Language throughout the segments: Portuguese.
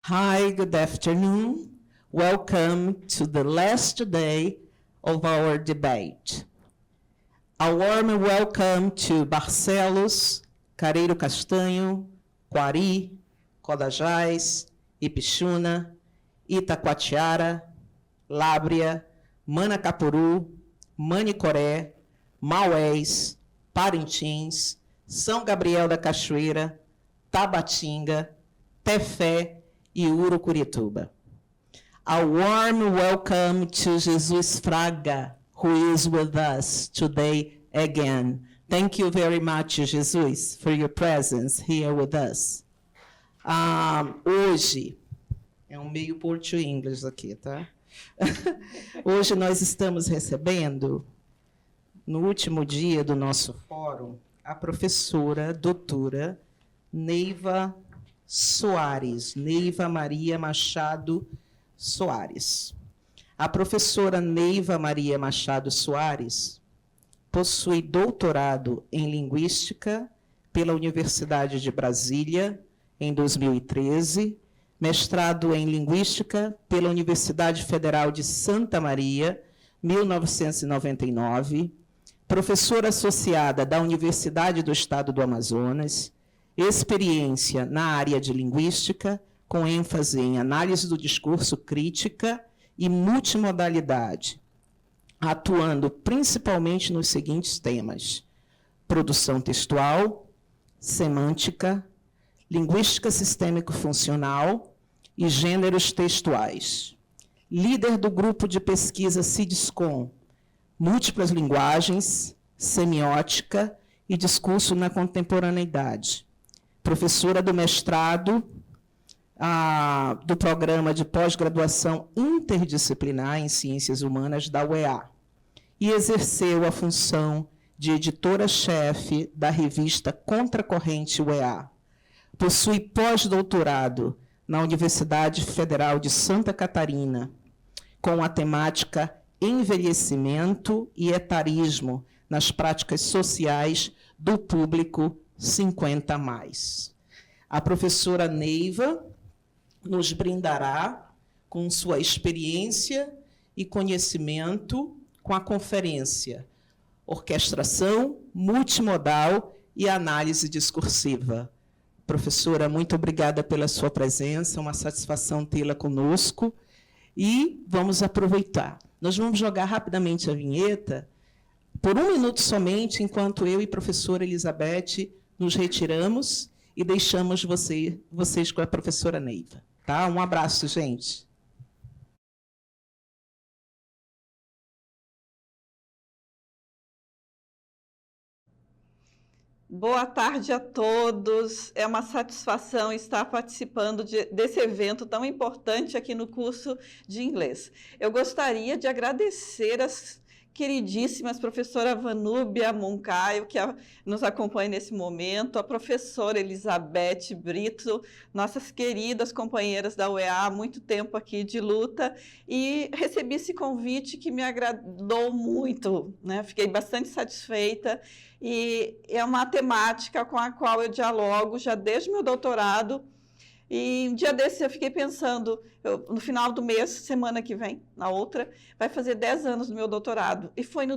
Hi, good afternoon. Welcome to the last day of our debate. A warm welcome to Barcelos, Careiro Castanho, Quari, Codajás, Ipixuna, Itacoatiara, Lábrea, Manacapuru, Manicoré, Maués, Parintins, São Gabriel da Cachoeira, Tabatinga, Tefé e Urucurituba. A warm welcome to Jesus Fraga, who is with us today again. Thank you very much, Jesus, for your presence here with us. Hoje, é um meio porto-inglês aqui, tá? Hoje nós estamos recebendo, no último dia do nosso fórum, a professora doutora Neiva Soares, Neiva Maria Machado Soares. A professora Neiva Maria Machado Soares possui doutorado em Linguística pela Universidade de Brasília, em 2013, mestrado em Linguística pela Universidade Federal de Santa Maria, 1999, professora associada da Universidade do Estado do Amazonas, experiência na área de Linguística, com ênfase em análise do discurso crítica e multimodalidade, atuando principalmente nos seguintes temas: produção textual, semântica, linguística sistêmico-funcional e gêneros textuais. Líder do grupo de pesquisa CIDSCOM, múltiplas linguagens, semiótica e discurso na contemporaneidade. Professora do mestrado do Programa de Pós-Graduação Interdisciplinar em Ciências Humanas da UEA e exerceu a função de editora-chefe da revista Contracorrente UEA. Possui pós-doutorado na Universidade Federal de Santa Catarina, com a temática Envelhecimento e Etarismo nas Práticas Sociais do Público 50+. A professora Neiva nos brindará com sua experiência e conhecimento com a conferência Orquestração Multimodal e Análise Discursiva. Professora, muito obrigada pela sua presença, uma satisfação tê-la conosco. E vamos aproveitar. Nós vamos jogar rapidamente a vinheta, por 1 minuto somente, enquanto eu e a professora Elizabeth nos retiramos e deixamos vocês com a professora Neiva. Tá? Um abraço, gente. Boa tarde a todos. É uma satisfação estar participando desse evento tão importante aqui no curso de inglês. Eu gostaria de agradecer as queridíssimas professora Vanúbia Moncaio, que nos acompanha nesse momento, a professora Elizabeth Brito, nossas queridas companheiras da UEA, há muito tempo aqui de luta, e recebi esse convite que me agradou muito, né? Fiquei bastante satisfeita, e é uma temática com a qual eu dialogo já desde o meu doutorado. E um dia desses eu fiquei pensando, no final do mês, semana que vem, na outra, vai fazer 10 anos do meu doutorado. E foi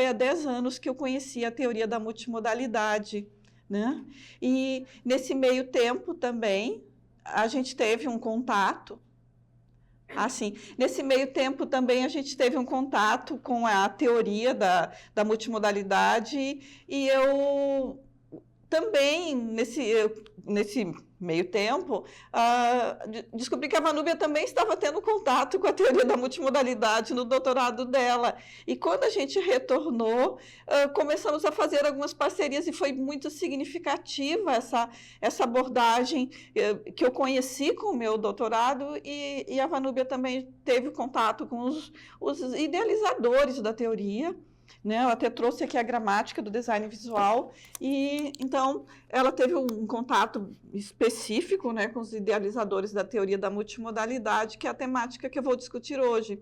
há 10 anos que eu conheci a teoria da multimodalidade, né? E nesse meio tempo também, a gente teve um contato. Assim, nesse meio tempo também a gente teve um contato com a teoria da multimodalidade, e eu também, nesse meio tempo, descobri que a Vanúbia também estava tendo contato com a teoria da multimodalidade no doutorado dela. E quando a gente retornou, começamos a fazer algumas parcerias, e foi muito significativa essa abordagem que eu conheci com o meu doutorado, e a Vanúbia também teve contato com os idealizadores da teoria, né? Eu até trouxe aqui a gramática do design visual, e então ela teve um contato específico, né, com os idealizadores da teoria da multimodalidade, que é a temática que eu vou discutir hoje.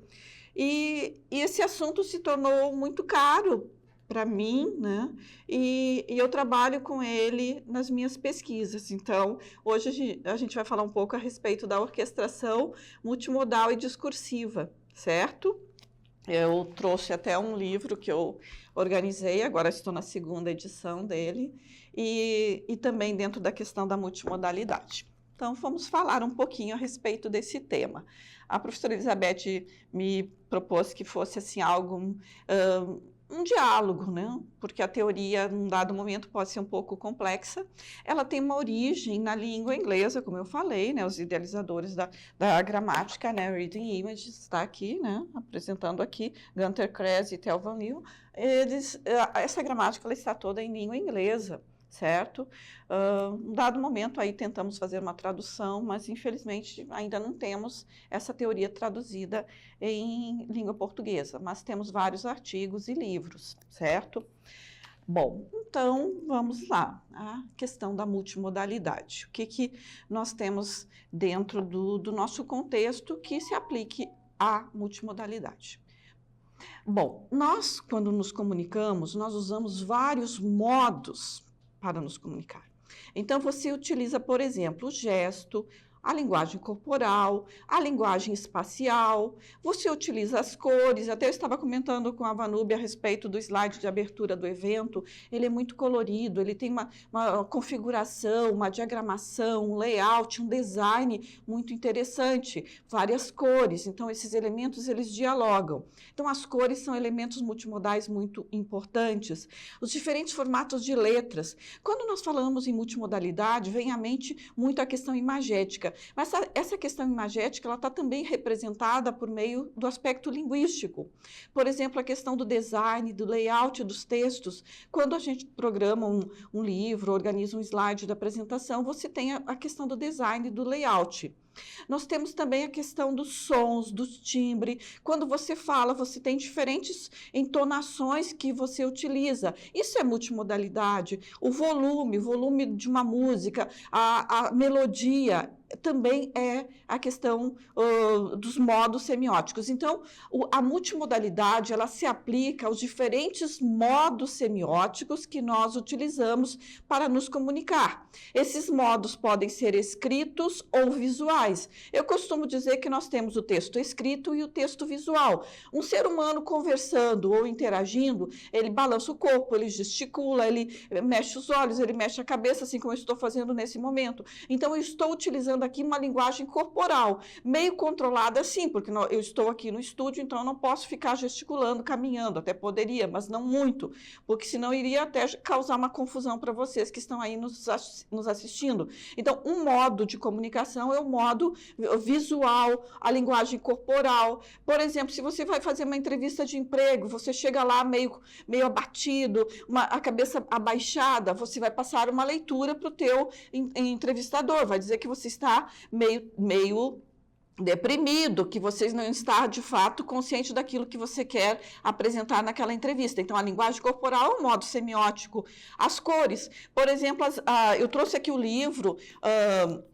E esse assunto se tornou muito caro para mim, né? E eu trabalho com ele nas minhas pesquisas. Então, hoje a gente vai falar um pouco a respeito da orquestração multimodal e discursiva, certo? Eu trouxe até um livro que eu organizei, agora estou na segunda edição dele, e também dentro da questão da multimodalidade. Então, vamos falar um pouquinho a respeito desse tema. A professora Elizabeth me propôs que fosse assim algo um diálogo, né? Porque a teoria, num dado momento, pode ser um pouco complexa. Ela tem uma origem na língua inglesa, como eu falei, né? Os idealizadores da gramática, né? Reading Images está aqui, né? Apresentando aqui, Gunter Kress e Tel Van Leeuwen. Essa gramática ela está toda em língua inglesa, certo? Num dado momento, aí tentamos fazer uma tradução, mas infelizmente ainda não temos essa teoria traduzida em língua portuguesa, mas temos vários artigos e livros, certo? Bom, então vamos lá, a questão da multimodalidade. O que nós temos dentro do nosso contexto que se aplique à multimodalidade? Bom, nós, quando nos comunicamos, nós usamos vários modos para nos comunicar. Então, você utiliza, por exemplo, o gesto, a linguagem corporal, a linguagem espacial, você utiliza as cores. Até eu estava comentando com a Vanúbia a respeito do slide de abertura do evento. Ele é muito colorido, ele tem uma configuração, uma diagramação, um layout, um design muito interessante, várias cores. Então, esses elementos, eles dialogam. Então, as cores são elementos multimodais muito importantes. Os diferentes formatos de letras. Quando nós falamos em multimodalidade, vem à mente muito a questão imagética. Mas essa questão imagética ela está também representada por meio do aspecto linguístico. Por exemplo, a questão do design, do layout dos textos. Quando a gente programa um livro, organiza um slide da apresentação, você tem a questão do design e do layout. Nós temos também a questão dos sons, do timbre. Quando você fala, você tem diferentes entonações que você utiliza. Isso é multimodalidade. O volume de uma música, a melodia, também é a questão dos modos semióticos. Então, a multimodalidade, ela se aplica aos diferentes modos semióticos que nós utilizamos para nos comunicar. Esses modos podem ser escritos ou visuais. Eu costumo dizer que nós temos o texto escrito e o texto visual. Um ser humano conversando ou interagindo, ele balança o corpo, ele gesticula, ele mexe os olhos, ele mexe a cabeça, assim como eu estou fazendo nesse momento. Então, eu estou utilizando aqui uma linguagem corporal, meio controlada sim, porque eu estou aqui no estúdio, então eu não posso ficar gesticulando, caminhando, até poderia, mas não muito, porque senão iria até causar uma confusão para vocês que estão aí nos assistindo. Então, um modo de comunicação é o modo visual, a linguagem corporal. Por exemplo, se você vai fazer uma entrevista de emprego, você chega lá meio abatido, a cabeça abaixada, você vai passar uma leitura para o teu entrevistador, vai dizer que você está meio deprimido, que você não está, de fato, consciente daquilo que você quer apresentar naquela entrevista. Então, a linguagem corporal é um modo semiótico. As cores, por exemplo, eu trouxe aqui o livro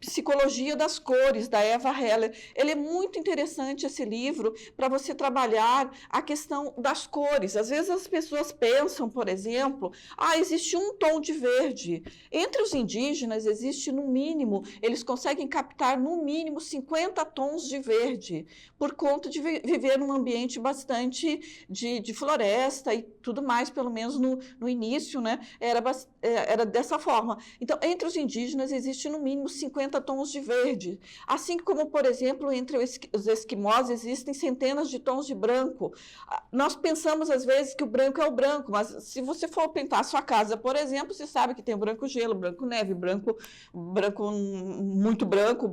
Psicologia das Cores, da Eva Heller. Ele é muito interessante, esse livro, para você trabalhar a questão das cores. Às vezes, as pessoas pensam, por exemplo, existe um tom de verde. Entre os indígenas, existe, no mínimo, eles conseguem captar, no mínimo, 50 tons de verde, por conta de viver num ambiente bastante de floresta e tudo mais, pelo menos no início, né? Era dessa forma. Então, entre os indígenas existe no mínimo 50 tons de verde, assim como, por exemplo, entre os esquimós existem centenas de tons de branco. Nós pensamos às vezes que o branco é o branco, mas se você for pintar a sua casa, por exemplo, você sabe que tem o branco gelo, branco neve, branco muito branco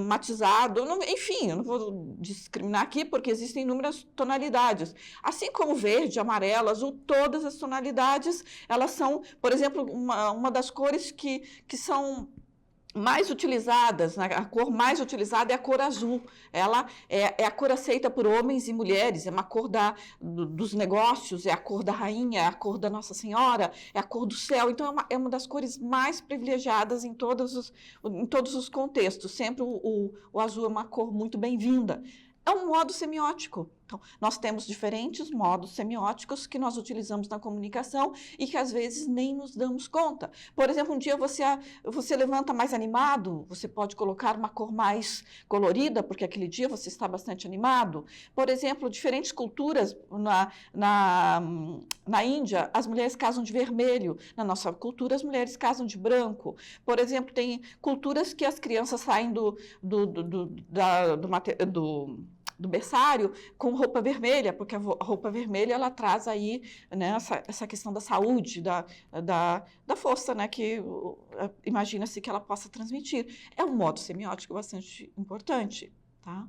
matizado, enfim, eu não vou discriminar aqui porque existem inúmeras tonalidades. Assim como verde, amarelo, azul, todas as tonalidades, elas são, por exemplo, uma das cores que são mais utilizadas, né? A cor mais utilizada é a cor azul. Ela é a cor aceita por homens e mulheres, é uma cor dos negócios, é a cor da rainha, é a cor da Nossa Senhora, é a cor do céu. Então, é uma das cores mais privilegiadas em todos os contextos. Sempre o azul é uma cor muito bem-vinda. É um modo semiótico. Então, nós temos diferentes modos semióticos que nós utilizamos na comunicação e que às vezes nem nos damos conta. Por exemplo, um dia você levanta mais animado, você pode colocar uma cor mais colorida, porque aquele dia você está bastante animado. Por exemplo, diferentes culturas, na Índia, as mulheres casam de vermelho. Na nossa cultura, as mulheres casam de branco. Por exemplo, tem culturas que as crianças saem do berçário com roupa vermelha, porque a roupa vermelha ela traz aí, né, essa questão da saúde, da força, né, que imagina-se que ela possa transmitir. É um modo semiótico bastante importante, tá?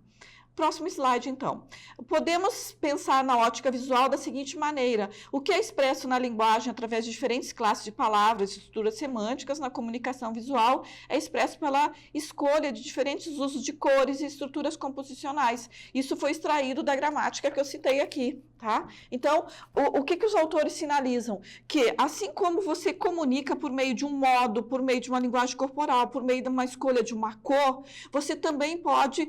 Próximo slide, então. Podemos pensar na ótica visual da seguinte maneira: o que é expresso na linguagem através de diferentes classes de palavras e estruturas semânticas na comunicação visual é expresso pela escolha de diferentes usos de cores e estruturas composicionais. Isso foi extraído da gramática que eu citei aqui, tá? Então, o que os autores sinalizam? Que assim como você comunica por meio de um modo, por meio de uma linguagem corporal, por meio de uma escolha de uma cor, você também pode,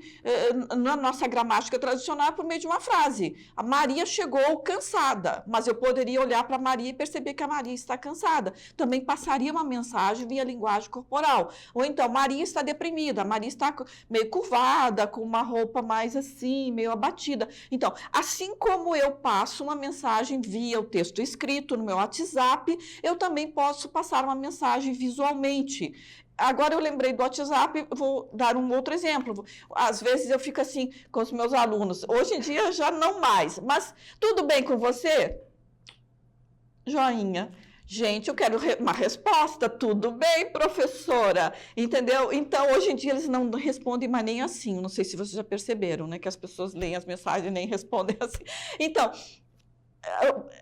na nossa gramática tradicional, por meio de uma frase. A Maria chegou cansada, mas eu poderia olhar para a Maria e perceber que a Maria está cansada. Também passaria uma mensagem via linguagem corporal. Ou então, Maria está deprimida, Maria está meio curvada, com uma roupa mais assim, meio abatida. Então, assim como eu passo uma mensagem via o texto escrito no meu WhatsApp, eu também posso passar uma mensagem visualmente. Agora eu lembrei do WhatsApp, vou dar um outro exemplo. Às vezes eu fico assim com os meus alunos. Hoje em dia já não mais, mas tudo bem com você? Joinha. Gente, eu quero uma resposta. Tudo bem, professora? Entendeu? Então, hoje em dia eles não respondem mais nem assim. Não sei se vocês já perceberam, né? Que as pessoas leem as mensagens e nem respondem assim. Então,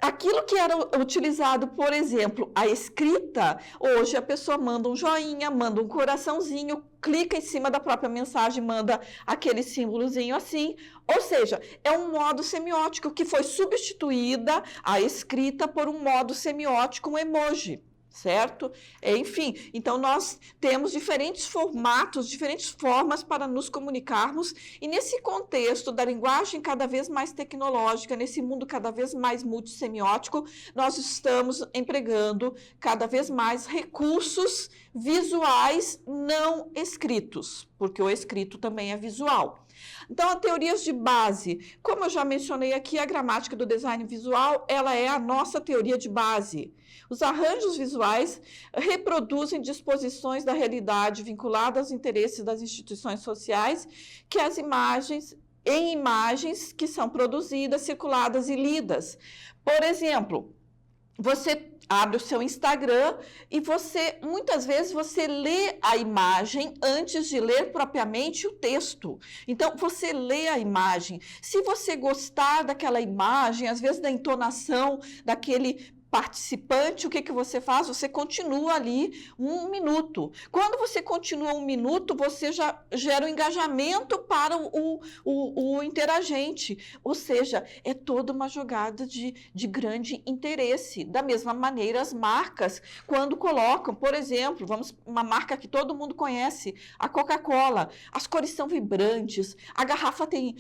aquilo que era utilizado, por exemplo, a escrita, hoje a pessoa manda um joinha, manda um coraçãozinho, clica em cima da própria mensagem, manda aquele símbolozinho assim. Ou seja, é um modo semiótico que foi substituída a escrita por um modo semiótico, um emoji. Certo? Enfim, então nós temos diferentes formatos, diferentes formas para nos comunicarmos, e nesse contexto da linguagem cada vez mais tecnológica, nesse mundo cada vez mais multissemiótico, nós estamos empregando cada vez mais recursos visuais não escritos, porque o escrito também é visual. Então, as teorias de base, como eu já mencionei aqui, a gramática do design visual, ela é a nossa teoria de base. Os arranjos visuais reproduzem disposições da realidade vinculadas aos interesses das instituições sociais, que as imagens que são produzidas, circuladas e lidas. Por exemplo, você abre o seu Instagram e muitas vezes você lê a imagem antes de ler propriamente o texto. Então, você lê a imagem. Se você gostar daquela imagem, às vezes da entonação daquele participante, o que você faz? Você continua ali 1 minuto. Quando você continua 1 minuto, você já gera um engajamento para o interagente. Ou seja, é toda uma jogada de grande interesse. Da mesma maneira, as marcas, quando colocam, por exemplo, uma marca que todo mundo conhece, a Coca-Cola. As cores são vibrantes, a garrafa tem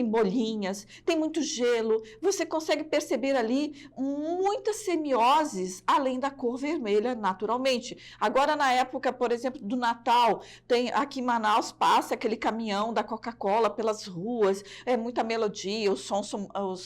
bolinhas, tem muito gelo. Você consegue perceber ali muitas semioses, além da cor vermelha, naturalmente. Agora, na época, por exemplo, do Natal, aqui em Manaus, passa aquele caminhão da Coca-Cola pelas ruas, é muita melodia,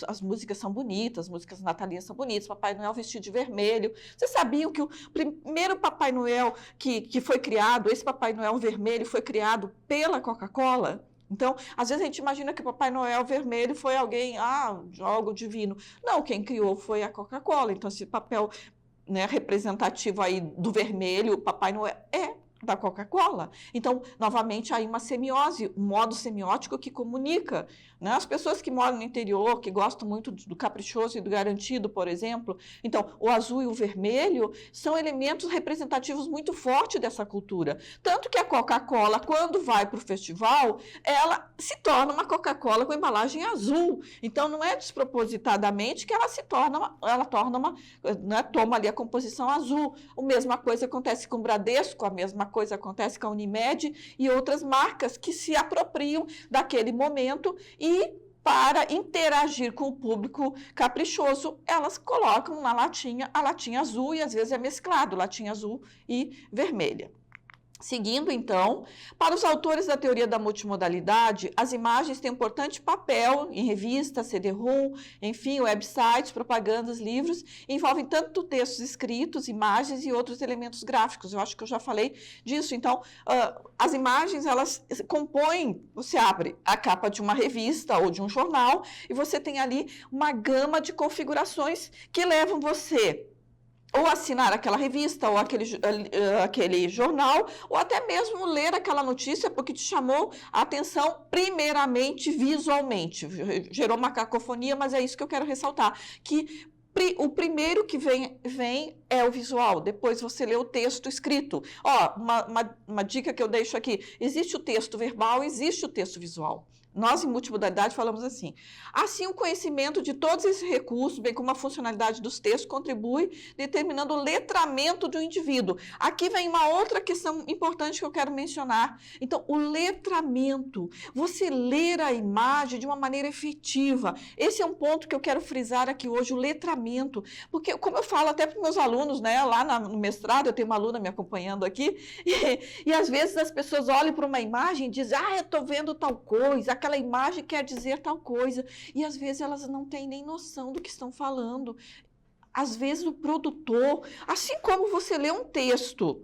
as músicas são bonitas, as músicas natalinas são bonitas, Papai Noel vestido de vermelho. Vocês sabiam que o primeiro Papai Noel que foi criado, esse Papai Noel vermelho, foi criado pela Coca-Cola? Então, às vezes a gente imagina que o Papai Noel vermelho foi alguém, algo divino. Não, quem criou foi a Coca-Cola. Então, esse papel, né, representativo aí do vermelho, o Papai Noel é da Coca-Cola. Então, novamente, aí uma semiose, um modo semiótico que comunica, né? As pessoas que moram no interior, que gostam muito do caprichoso e do garantido, por exemplo. Então, o azul e o vermelho são elementos representativos muito fortes dessa cultura. Tanto que a Coca-Cola, quando vai para o festival, ela se torna uma Coca-Cola com embalagem azul. Então, não é despropositadamente que ela toma ali a composição azul. A mesma coisa acontece com o Bradesco, a mesma coisa acontece com a Unimed e outras marcas que se apropriam daquele momento e para interagir com o público caprichoso, elas colocam na latinha a latinha azul e às vezes é mesclado, latinha azul e vermelha. Seguindo, então, para os autores da teoria da multimodalidade, as imagens têm um importante papel em revistas, CD-ROM, enfim, websites, propagandas, livros, envolvem tanto textos escritos, imagens e outros elementos gráficos. Eu acho que eu já falei disso. Então, as imagens, elas compõem, você abre a capa de uma revista ou de um jornal e você tem ali uma gama de configurações que levam você ou assinar aquela revista, ou aquele jornal, ou até mesmo ler aquela notícia, porque te chamou a atenção primeiramente visualmente. Gerou uma cacofonia, mas é isso que eu quero ressaltar, que o primeiro que vem é o visual, depois você lê o texto escrito. Ó, uma dica que eu deixo aqui, existe o texto verbal, existe o texto visual. Nós, em multimodalidade, falamos assim. Assim, o conhecimento de todos esses recursos, bem como a funcionalidade dos textos, contribui determinando o letramento do indivíduo. Aqui vem uma outra questão importante que eu quero mencionar. Então, o letramento, você ler a imagem de uma maneira efetiva. Esse é um ponto que eu quero frisar aqui hoje, o letramento. Porque, como eu falo até para os meus alunos, né, lá no mestrado, eu tenho uma aluna me acompanhando aqui, e às vezes as pessoas olham para uma imagem e dizem, eu estou vendo tal coisa, aquela imagem quer dizer tal coisa, e às vezes elas não têm nem noção do que estão falando. Às vezes o produtor, assim como você lê um texto,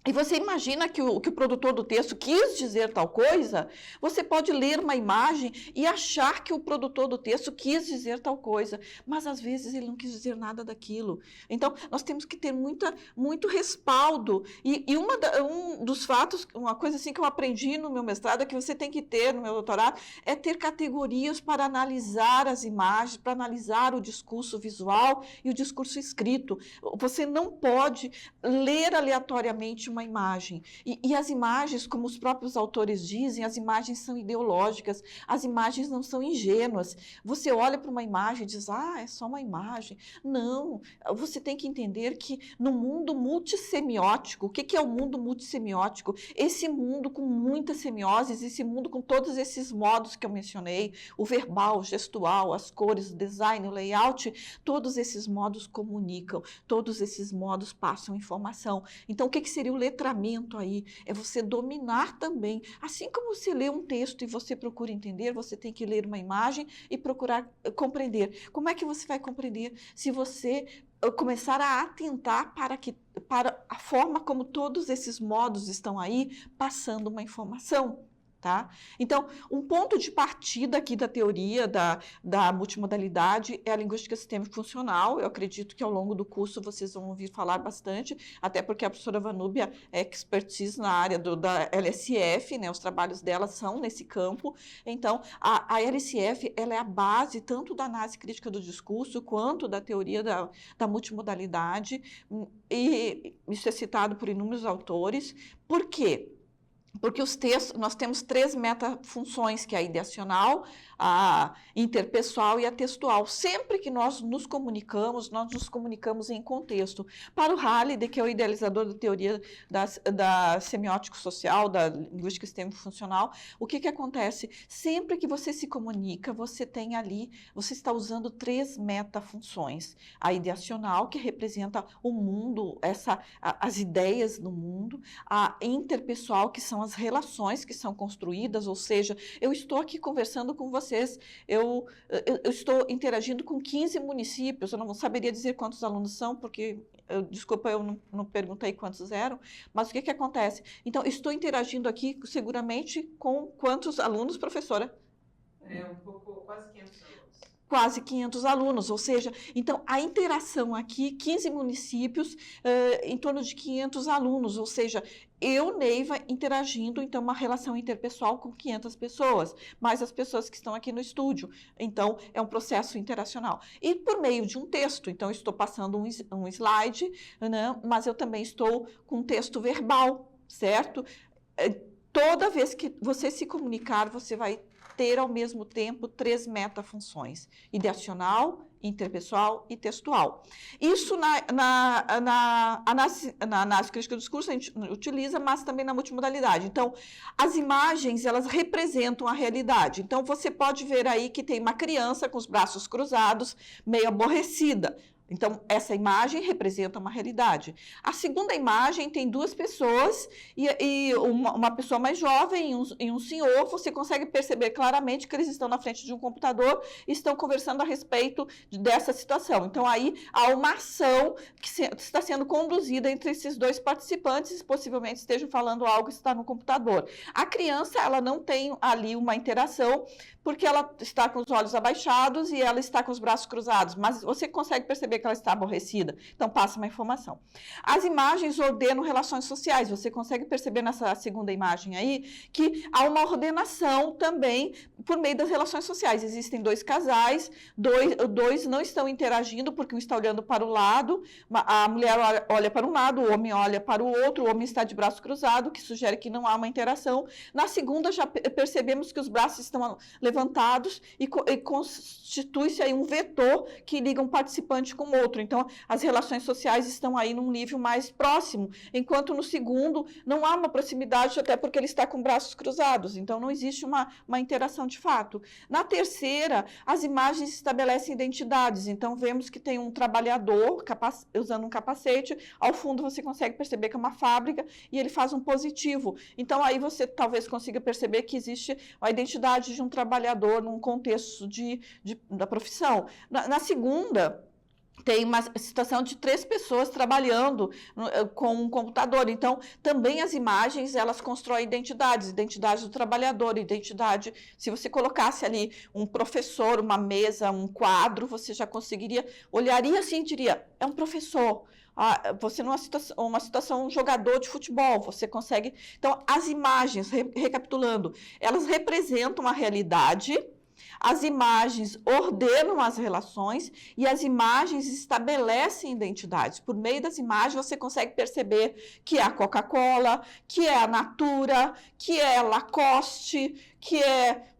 e você imagina que o produtor do texto quis dizer tal coisa, você pode ler uma imagem e achar que o produtor do texto quis dizer tal coisa, mas às vezes ele não quis dizer nada daquilo. Então, nós temos que ter muito respaldo. E um dos fatos, uma coisa assim que eu aprendi no meu mestrado, é que você tem que ter, no meu doutorado, é ter categorias para analisar as imagens, para analisar o discurso visual e o discurso escrito. Você não pode ler aleatoriamente uma imagem. E as imagens, como os próprios autores dizem, as imagens são ideológicas, as imagens não são ingênuas. Você olha para uma imagem e diz, é só uma imagem. Não, você tem que entender que no mundo multissemiótico, o que é o mundo multissemiótico? Esse mundo com muitas semioses, esse mundo com todos esses modos que eu mencionei, o verbal, o gestual, as cores, o design, o layout, todos esses modos comunicam, todos esses modos passam informação. Então, o que seria o letramento aí? É você dominar também. Assim como você lê um texto e você procura entender, você tem que ler uma imagem e procurar compreender. Como é que você vai compreender se você começar a atentar para a forma como todos esses modos estão aí passando uma informação? Tá? Então, um ponto de partida aqui da teoria da multimodalidade é a linguística sistêmica funcional. Eu acredito que ao longo do curso vocês vão ouvir falar bastante, até porque a professora Vanúbia é expertise na área da LSF, né? Os trabalhos dela são nesse campo. Então, a LSF ela é a base tanto da análise crítica do discurso quanto da teoria da multimodalidade, e isso é citado por inúmeros autores. Por quê? Porque os textos, nós temos 3 metafunções, que é a ideacional, a interpessoal e a textual. Sempre que nós nos comunicamos em contexto. Para o Halliday, que é o idealizador da teoria da semiótica social, da linguística sistêmica funcional, o que acontece? Sempre que você se comunica, você tem ali, você está usando 3 metafunções. A ideacional, que representa o mundo, as ideias do mundo. A interpessoal, que são as relações que são construídas, ou seja, eu estou aqui conversando com vocês, eu estou interagindo com 15 municípios, eu não saberia dizer quantos alunos são, porque, desculpa, eu não perguntei quantos eram, mas o que acontece? Então, estou interagindo aqui seguramente com quantos alunos, professora? Quase 500 alunos. Quase 500 alunos, ou seja, então a interação aqui, 15 municípios, em torno de 500 alunos, ou seja, eu, Neiva, interagindo, então, uma relação interpessoal com 500 pessoas, mais as pessoas que estão aqui no estúdio. Então, é um processo interacional. E por meio de um texto, então, estou passando um slide, né, mas eu também estou com um texto verbal, certo? Toda vez que você se comunicar, você vai ter ao mesmo tempo 3 metafunções: ideacional, interpessoal e textual. Isso na análise crítica do discurso a gente utiliza, mas também na multimodalidade. Então, as imagens, elas representam a realidade. Então, você pode ver aí que tem uma criança com os braços cruzados, meio aborrecida. Então, essa imagem representa uma realidade. A segunda imagem tem duas pessoas e uma pessoa mais jovem e um senhor. Você consegue perceber claramente que eles estão na frente de um computador e estão conversando a respeito dessa situação. Então, aí há uma ação que está sendo conduzida entre esses dois participantes, possivelmente estejam falando algo que está no computador. A criança, ela não tem ali uma interação, porque ela está com os olhos abaixados e ela está com os braços cruzados, mas você consegue perceber que ela está aborrecida, então passa uma informação. As imagens ordenam relações sociais, você consegue perceber nessa segunda imagem aí que há uma ordenação também por meio das relações sociais. Existem dois casais, dois não estão interagindo porque um está olhando para o lado, a mulher olha para um lado, o homem olha para o outro, o homem está de braço cruzado, que sugere que não há uma interação. Na segunda já percebemos que os braços estão levantados e constitui-se aí um vetor que liga um participante com o outro. Então, as relações sociais estão aí num nível mais próximo, enquanto no segundo não há uma proximidade, até porque ele está com braços cruzados. Então, não existe uma interação de fato. Na terceira, as imagens estabelecem identidades. Então, vemos que tem um trabalhador usando um capacete. Ao fundo, você consegue perceber que é uma fábrica e ele faz um positivo. Então, aí você talvez consiga perceber que existe a identidade de um trabalhador num contexto da profissão. Na segunda, tem uma situação de 3 pessoas trabalhando com um computador. Então, também as imagens, elas constroem identidades, identidade do trabalhador, identidade... Se você colocasse ali um professor, uma mesa, um quadro, você já conseguiria... Olharia assim e diria, é um professor. Você numa situação, um jogador de futebol, você consegue... Então, as imagens, recapitulando, elas representam a realidade. As imagens ordenam as relações e as imagens estabelecem identidades. Por meio das imagens, você consegue perceber que é a Coca-Cola, que é a Natura, que é a Lacoste, que é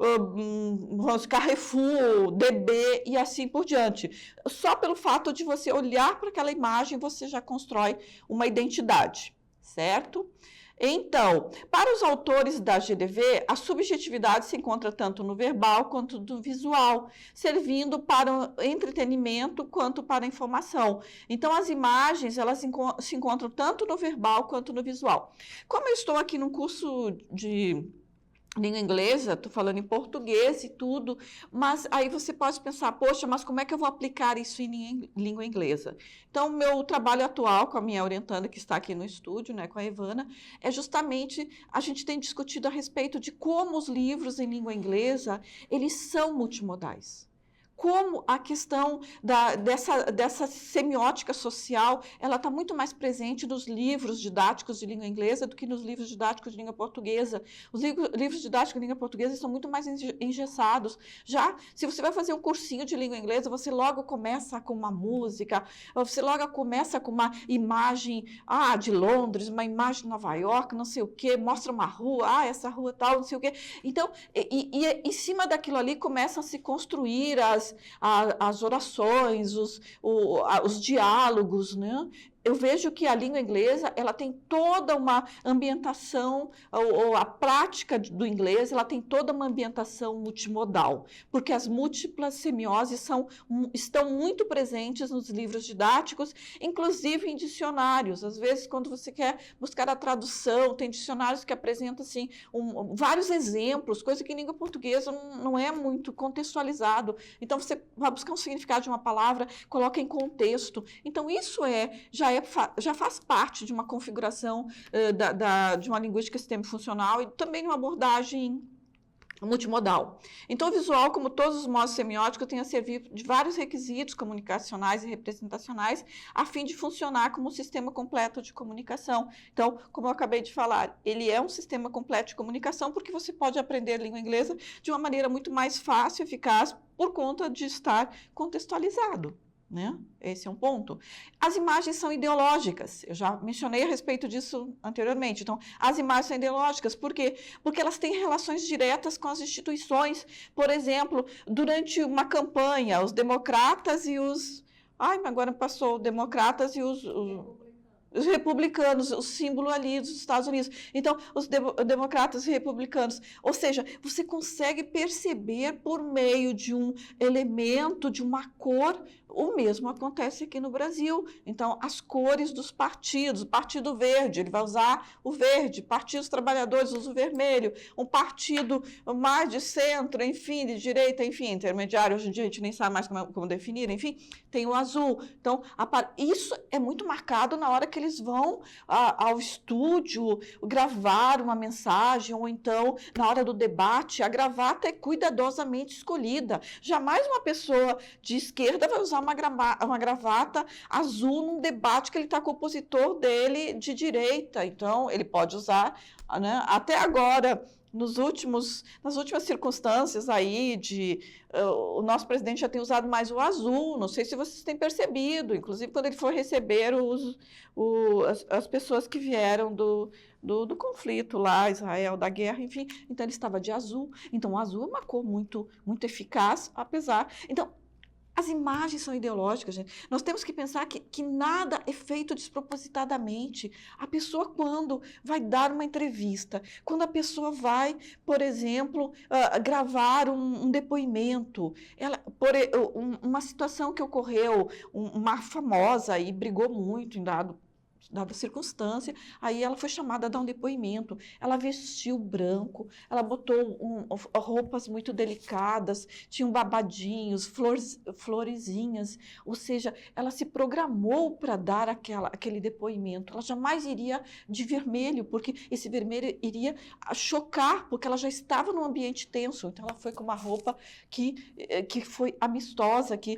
Carrefour, DB e assim por diante. Só pelo fato de você olhar para aquela imagem, você já constrói uma identidade, certo? Então, para os autores da GDV, a subjetividade se encontra tanto no verbal quanto no visual, servindo para o entretenimento quanto para a informação. Então, as imagens, elas se encontram tanto no verbal quanto no visual. Como eu estou aqui num curso de língua inglesa, estou falando em português e tudo, mas aí você pode pensar, poxa, mas como é que eu vou aplicar isso em língua inglesa? Então, meu trabalho atual com a minha orientanda, que está aqui no estúdio, né, com a Ivana, é justamente, a gente tem discutido a respeito de como os livros em língua inglesa, eles são multimodais. Como a questão dessa semiótica social, ela está muito mais presente nos livros didáticos de língua inglesa do que nos livros didáticos de língua portuguesa. Os livros didáticos de língua portuguesa são muito mais engessados. Já, se você vai fazer um cursinho de língua inglesa, você logo começa com uma música, você logo começa com uma imagem de Londres, uma imagem de Nova York, não sei o quê, mostra uma rua, essa rua tal, não sei o quê. Então, em cima daquilo ali começam a se construir as orações, os diálogos, né? Eu vejo que a língua inglesa, ela tem toda uma ambientação, ou a prática do inglês, ela tem toda uma ambientação multimodal, porque as múltiplas semioses estão muito presentes nos livros didáticos, inclusive em dicionários. Às vezes, quando você quer buscar a tradução, tem dicionários que apresentam assim, vários exemplos, coisa que em língua portuguesa não é muito contextualizado. Então, você vai buscar um significado de uma palavra, coloca em contexto. Então, isso já faz parte de uma configuração de uma linguística sistêmico-funcional e também de uma abordagem multimodal. Então, o visual, como todos os modos semióticos, tem a servir de vários requisitos comunicacionais e representacionais a fim de funcionar como um sistema completo de comunicação. Então, como eu acabei de falar, ele é um sistema completo de comunicação porque você pode aprender língua inglesa de uma maneira muito mais fácil e eficaz por conta de estar contextualizado. né? Esse é um ponto. As imagens são ideológicas, eu já mencionei a respeito disso anteriormente. Então, as imagens são ideológicas, por quê? Porque elas têm relações diretas com as instituições. Por exemplo, durante uma campanha, os democratas e os... Ai, mas agora passou, democratas e os republicanos, o símbolo ali dos Estados Unidos. Então, os democratas e republicanos. Ou seja, você consegue perceber por meio de um elemento, de uma cor, o mesmo acontece aqui no Brasil. Então, as cores dos partidos, o Partido Verde, ele vai usar o verde, Partidos Trabalhadores usa o vermelho, um partido mais de centro, enfim, de direita, enfim, intermediário, hoje em dia a gente nem sabe mais como definir, enfim, tem o azul. Então, isso é muito marcado na hora que eles vão ao estúdio gravar uma mensagem, ou então, na hora do debate, a gravata é cuidadosamente escolhida. Jamais uma pessoa de esquerda vai usar uma gravata azul num debate que ele está com o opositor dele de direita. Então, ele pode usar, né? Até agora, nas últimas circunstâncias aí, o nosso presidente já tem usado mais o azul, não sei se vocês têm percebido, inclusive quando ele for receber as pessoas que vieram do conflito lá, Israel, da guerra, enfim, então ele estava de azul. Então, o azul é uma cor muito, muito eficaz, apesar... Então, as imagens são ideológicas, gente. Nós temos que pensar que nada é feito despropositadamente. A pessoa, quando vai dar uma entrevista, quando a pessoa vai, por exemplo, gravar um depoimento, uma situação que ocorreu, uma famosa e brigou muito em dada circunstância, aí ela foi chamada a dar um depoimento, ela vestiu branco, ela botou roupas muito delicadas, tinham babadinhos, florezinhas, ou seja, ela se programou para dar aquele depoimento, ela jamais iria de vermelho, porque esse vermelho iria chocar, porque ela já estava num ambiente tenso, então ela foi com uma roupa que foi amistosa, que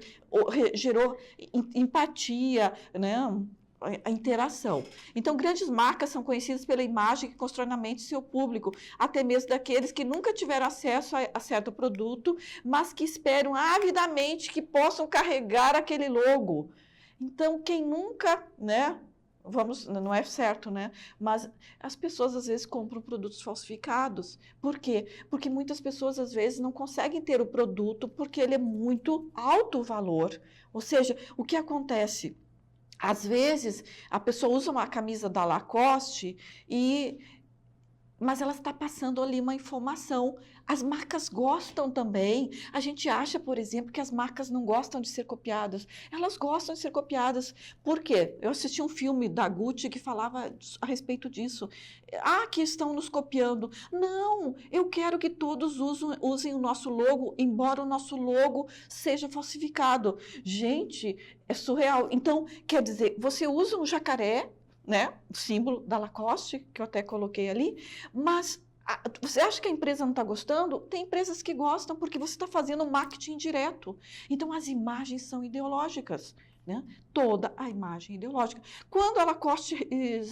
gerou empatia, né? A interação. Então, grandes marcas são conhecidas pela imagem que constrói na mente seu público, até mesmo daqueles que nunca tiveram acesso a certo produto, mas que esperam avidamente que possam carregar aquele logo. Então, quem nunca, né? Não é certo, né? Mas as pessoas às vezes compram produtos falsificados. Por quê? Porque muitas pessoas às vezes não conseguem ter o produto porque ele é muito alto o valor. Ou seja, o que acontece? Às vezes, a pessoa usa uma camisa da Lacoste, mas ela está passando ali uma informação. As marcas gostam também. A gente acha, por exemplo, que as marcas não gostam de ser copiadas. Elas gostam de ser copiadas. Por quê? Eu assisti um filme da Gucci que falava a respeito disso. Que estão nos copiando. Não, eu quero que todos usem o nosso logo, embora o nosso logo seja falsificado. Gente, é surreal. Então, quer dizer, você usa um jacaré, né? O símbolo da Lacoste, que eu até coloquei ali, mas você acha que a empresa não está gostando? Tem empresas que gostam porque você está fazendo um marketing direto. Então, as imagens são ideológicas, né? Toda a imagem ideológica. Quando a Lacoste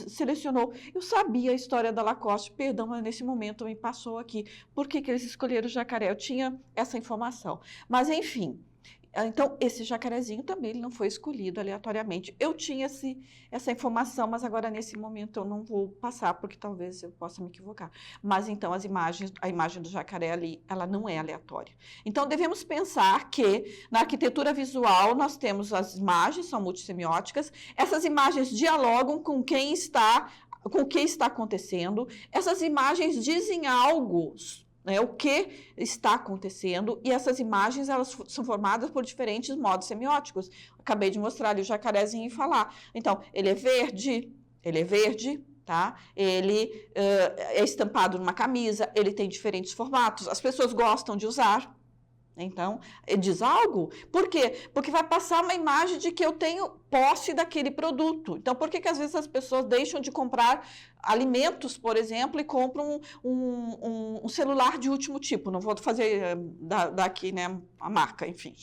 selecionou, eu sabia a história da Lacoste, perdão, mas nesse momento me passou aqui. Por que eles escolheram o jacaré? Eu tinha essa informação. Mas, enfim... Então, esse jacarezinho também ele não foi escolhido aleatoriamente. Eu tinha essa informação, mas agora, nesse momento, eu não vou passar, porque talvez eu possa me equivocar. Mas, então, a imagem do jacaré ali, ela não é aleatória. Então, devemos pensar que, na arquitetura visual, nós temos as imagens, são multissemióticas. Essas imagens dialogam com o que está acontecendo. Essas imagens dizem algo, né, o que está acontecendo, e essas imagens elas são formadas por diferentes modos semióticos. Acabei de mostrar ali o jacarezinho e falar. Então, ele é verde, tá? Ele é estampado numa camisa, ele tem diferentes formatos, as pessoas gostam de usar. Então, diz algo. Por quê? Porque vai passar uma imagem de que eu tenho posse daquele produto. Então, por que às vezes as pessoas deixam de comprar alimentos, por exemplo, e compram um celular de último tipo? Não vou fazer daqui, né, a marca, enfim,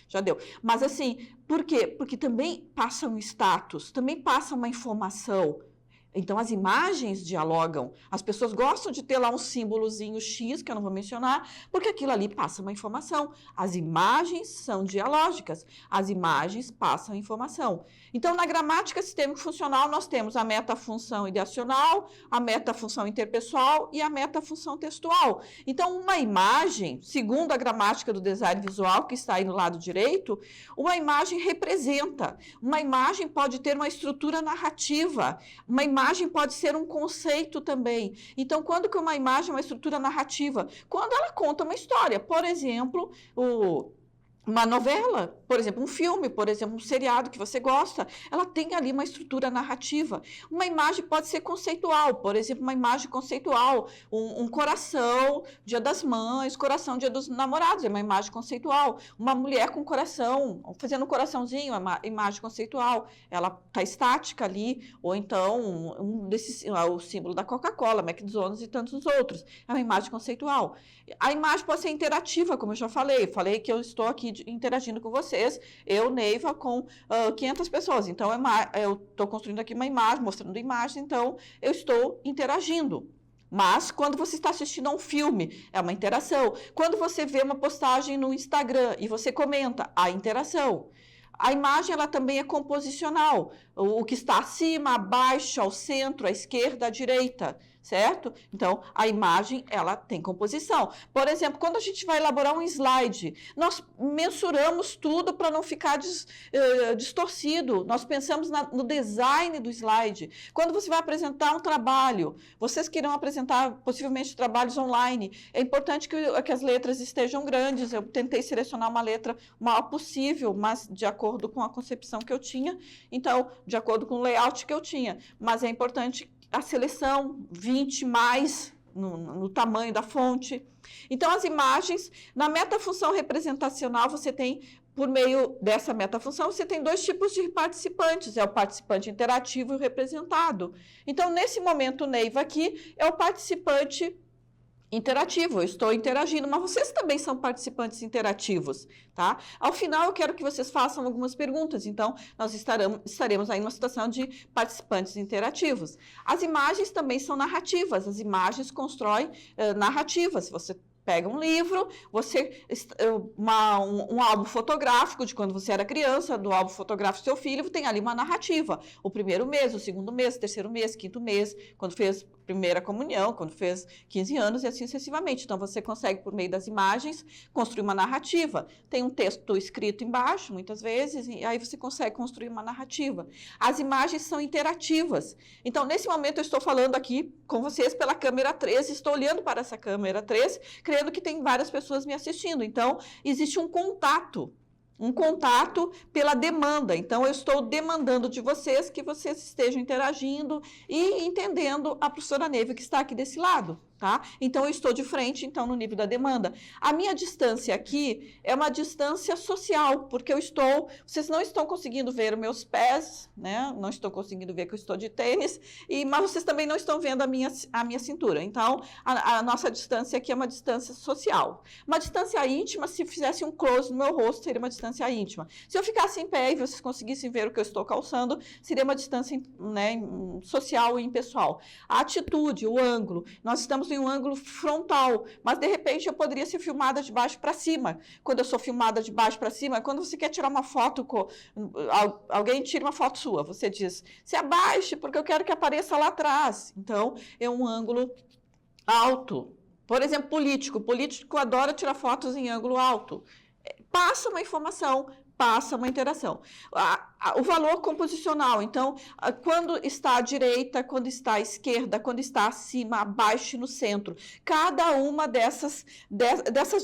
já deu. Mas assim, por quê? Porque também passa um status, também passa uma informação. Então, as imagens dialogam. As pessoas gostam de ter lá um símbolozinho X, que eu não vou mencionar, porque aquilo ali passa uma informação. As imagens são dialógicas. As imagens passam informação. Então, na gramática sistêmico-funcional, nós temos a metafunção ideacional, a metafunção interpessoal e a metafunção textual. Então, uma imagem, segundo a gramática do design visual, que está aí no lado direito, uma imagem representa. Uma imagem pode ter uma estrutura narrativa. Uma imagem pode ser um conceito também. Então, quando que uma imagem é uma estrutura narrativa? Quando ela conta uma história. Por exemplo, uma novela, por exemplo, um filme, por exemplo, um seriado que você gosta, ela tem ali uma estrutura narrativa. Uma imagem pode ser conceitual, por exemplo, uma imagem conceitual, um coração, Dia das Mães, coração, Dia dos Namorados, é uma imagem conceitual. Uma mulher com coração, fazendo um coraçãozinho, é uma imagem conceitual. Ela está estática ali, ou então o símbolo da Coca-Cola, McDonald's e tantos outros. É uma imagem conceitual. A imagem pode ser interativa, como eu já falei. Falei que eu estou aqui interagindo com vocês, eu, Neiva, com 500 pessoas. Então, eu estou construindo aqui uma imagem, mostrando imagem, então eu estou interagindo. Mas, quando você está assistindo a um filme, é uma interação. Quando você vê uma postagem no Instagram e você comenta, há interação. A imagem, ela também é composicional. O que está acima, abaixo, ao centro, à esquerda, à direita, certo? Então, a imagem, ela tem composição. Por exemplo, quando a gente vai elaborar um slide, nós mensuramos tudo para não ficar distorcido. Nós pensamos no design do slide. Quando você vai apresentar um trabalho, vocês queiram apresentar, possivelmente, trabalhos online, é importante que as letras estejam grandes. Eu tentei selecionar uma letra o maior possível, mas de acordo com a concepção que eu tinha, então, de acordo com o layout que eu tinha. Mas é importante a seleção, 20 mais no tamanho da fonte. Então, as imagens, na metafunção representacional, você tem, por meio dessa metafunção, você tem dois tipos de participantes, é o participante interativo e o representado. Então, nesse momento, Neiva aqui, é o participante interativo, eu estou interagindo, mas vocês também são participantes interativos, tá? Ao final, eu quero que vocês façam algumas perguntas, então, nós estaremos aí numa situação de participantes interativos. As imagens também são narrativas, as imagens constroem narrativas, você pega um livro, um álbum fotográfico de quando você era criança, do álbum fotográfico do seu filho, tem ali uma narrativa. O primeiro mês, o segundo mês, o terceiro mês, quinto mês, quando fez primeira comunhão, quando fez 15 anos e assim sucessivamente. Então, você consegue, por meio das imagens, construir uma narrativa. Tem um texto escrito embaixo, muitas vezes, e aí você consegue construir uma narrativa. As imagens são interativas. Então, nesse momento, eu estou falando aqui com vocês pela câmera 3, estou olhando para essa câmera 3, crendo que tem várias pessoas me assistindo. Então, existe um contato pela demanda. Então, eu estou demandando de vocês que vocês estejam interagindo e entendendo a professora Neiva que está aqui desse lado, tá? Então, eu estou de frente, então, no nível da demanda. A minha distância aqui é uma distância social, porque vocês não estão conseguindo ver os meus pés, né? Não estão conseguindo ver que eu estou de tênis, mas vocês também não estão vendo a minha cintura. Então, a nossa distância aqui é uma distância social. Uma distância íntima, se fizesse um close no meu rosto, seria uma distância íntima. Se eu ficasse em pé e vocês conseguissem ver o que eu estou calçando, seria uma distância, né, social e impessoal. A atitude, o ângulo, nós estamos em um ângulo frontal, mas de repente eu poderia ser filmada de baixo para cima. Quando eu sou filmada de baixo para cima, quando você quer tirar uma foto, alguém tira uma foto sua, você diz, se abaixe porque eu quero que apareça lá atrás. Então, é um ângulo alto. Por exemplo, político adora tirar fotos em ângulo alto. Passa uma informação, passa uma interação. O valor composicional, então, quando está à direita, quando está à esquerda, quando está acima, abaixo e no centro. Cada uma dessas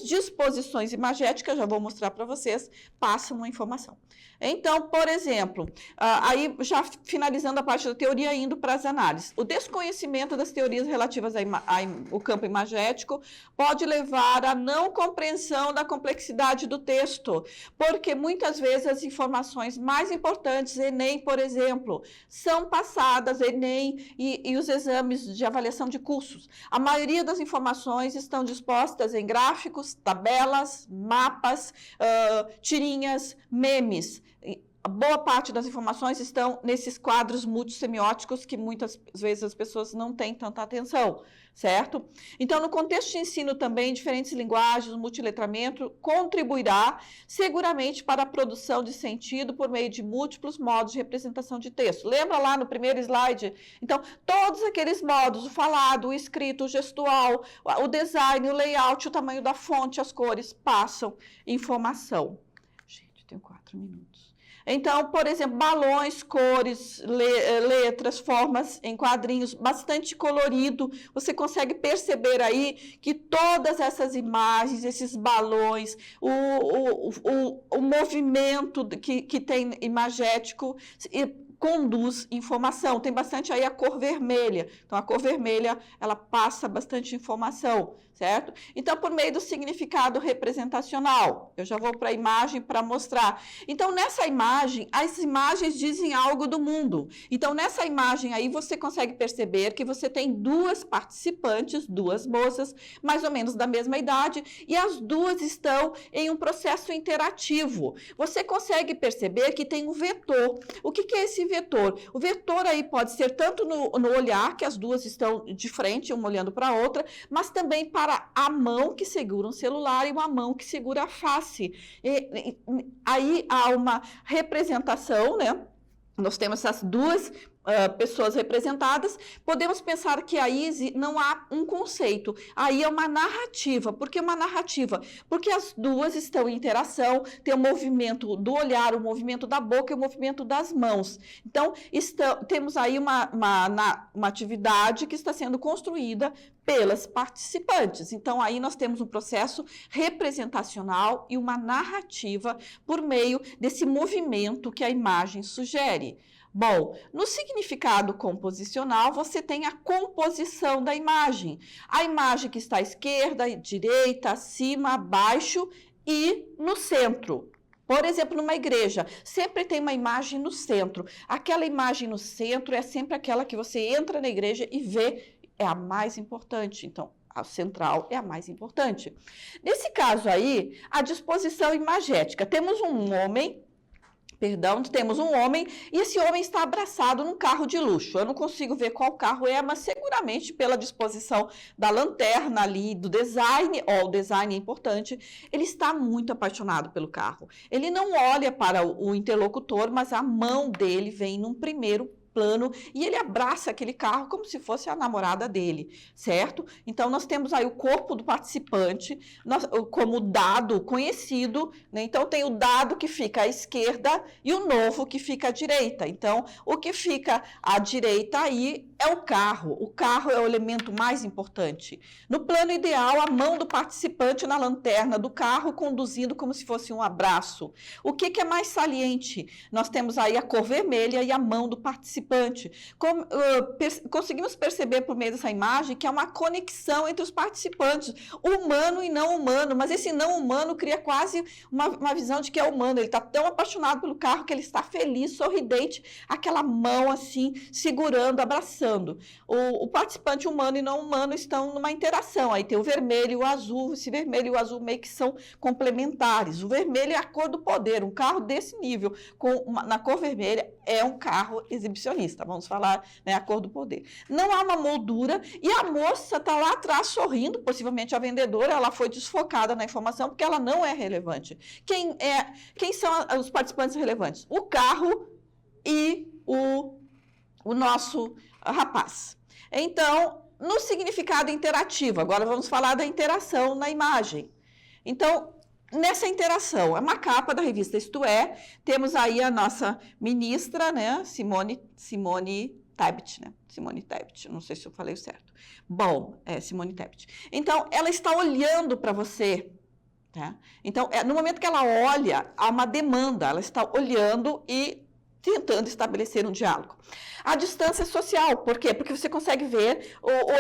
disposições imagéticas, já vou mostrar para vocês, passa uma informação. Então, por exemplo, aí já finalizando a parte da teoria, indo para as análises. O desconhecimento das teorias relativas ao campo imagético pode levar à não compreensão da complexidade do texto, porque muitas vezes as informações mais importantes, Enem, por exemplo, são passadas, Enem e os exames de avaliação de cursos. A maioria das informações estão dispostas em gráficos, tabelas, mapas, tirinhas, memes. boa parte das informações estão nesses quadros multissemióticos que muitas vezes as pessoas não têm tanta atenção, certo? Então, no contexto de ensino também, diferentes linguagens, o multiletramento contribuirá seguramente para a produção de sentido por meio de múltiplos modos de representação de texto. Lembra lá no primeiro slide? Então, todos aqueles modos, o falado, o escrito, o gestual, o design, o layout, o tamanho da fonte, as cores, passam informação. Gente, tenho 4 minutos. Então, por exemplo, balões, cores, letras, formas em quadrinhos, bastante colorido. Você consegue perceber aí que todas essas imagens, esses balões, o movimento que tem imagético conduz informação. Tem bastante aí a cor vermelha. Então, a cor vermelha, ela passa bastante informação, certo? Então, por meio do significado representacional, eu já vou para a imagem para mostrar. Então, nessa imagem, as imagens dizem algo do mundo. Então, nessa imagem aí, você consegue perceber que você tem 2 participantes, 2 moças, mais ou menos da mesma idade, e as 2 estão em um processo interativo. Você consegue perceber que tem um vetor. O que é esse vetor? O vetor aí pode ser tanto no olhar, que as 2 estão de frente, uma olhando para a outra, mas também para a mão que segura um celular e uma mão que segura a face. Aí há uma representação, né? Nós temos essas 2 pessoas representadas, podemos pensar que aí não há um conceito, aí é uma narrativa. Por que uma narrativa? Porque as 2 estão em interação, tem o movimento do olhar, o movimento da boca e o movimento das mãos. Então, temos aí uma atividade que está sendo construída pelas participantes. Então, aí nós temos um processo representacional e uma narrativa por meio desse movimento que a imagem sugere. Bom, no significado composicional, você tem a composição da imagem. A imagem que está à esquerda, direita, acima, abaixo e no centro. Por exemplo, numa igreja, sempre tem uma imagem no centro. Aquela imagem no centro é sempre aquela que você entra na igreja e vê, é a mais importante. Então, a central é a mais importante. Nesse caso aí, a disposição imagética. Temos um homem e esse homem está abraçado num carro de luxo. Eu não consigo ver qual carro é, mas seguramente pela disposição da lanterna ali, do design, o design é importante, ele está muito apaixonado pelo carro. Ele não olha para o interlocutor, mas a mão dele vem num primeiro plano e ele abraça aquele carro como se fosse a namorada dele, certo? Então, nós temos aí o corpo do participante como dado conhecido, né? Então, tem o dado que fica à esquerda e o novo que fica à direita. Então, o que fica à direita aí é o carro. O carro é o elemento mais importante. No plano ideal, a mão do participante na lanterna do carro conduzindo como se fosse um abraço. O que é mais saliente? Nós temos aí a cor vermelha e a mão do participante. Conseguimos perceber por meio dessa imagem que há uma conexão entre os participantes, humano e não humano, mas esse não humano cria quase uma visão de que é humano. Ele está tão apaixonado pelo carro que ele está feliz, sorridente, aquela mão assim, segurando, abraçando. O participante humano e não humano estão numa interação, aí tem o vermelho e o azul, esse vermelho e o azul meio que são complementares. O vermelho é a cor do poder, um carro desse nível, na cor vermelha, é um carro exibicionista, vamos falar, né, a cor do poder. Não há uma moldura e a moça está lá atrás sorrindo, possivelmente a vendedora, ela foi desfocada na informação porque ela não é relevante. Quem são os participantes relevantes? O carro e o nosso rapaz. Então, no significado interativo, agora vamos falar da interação na imagem. Então, nessa interação, é uma capa da revista Isto É, temos aí a nossa ministra, né, Simone Tebet, né? Simone Tebet, não sei se eu falei certo. Bom, Simone Tebet. Então, ela está olhando para você, tá? Então, no momento que ela olha, há uma demanda, ela está olhando e tentando estabelecer um diálogo. A distância social, por quê? Porque você consegue ver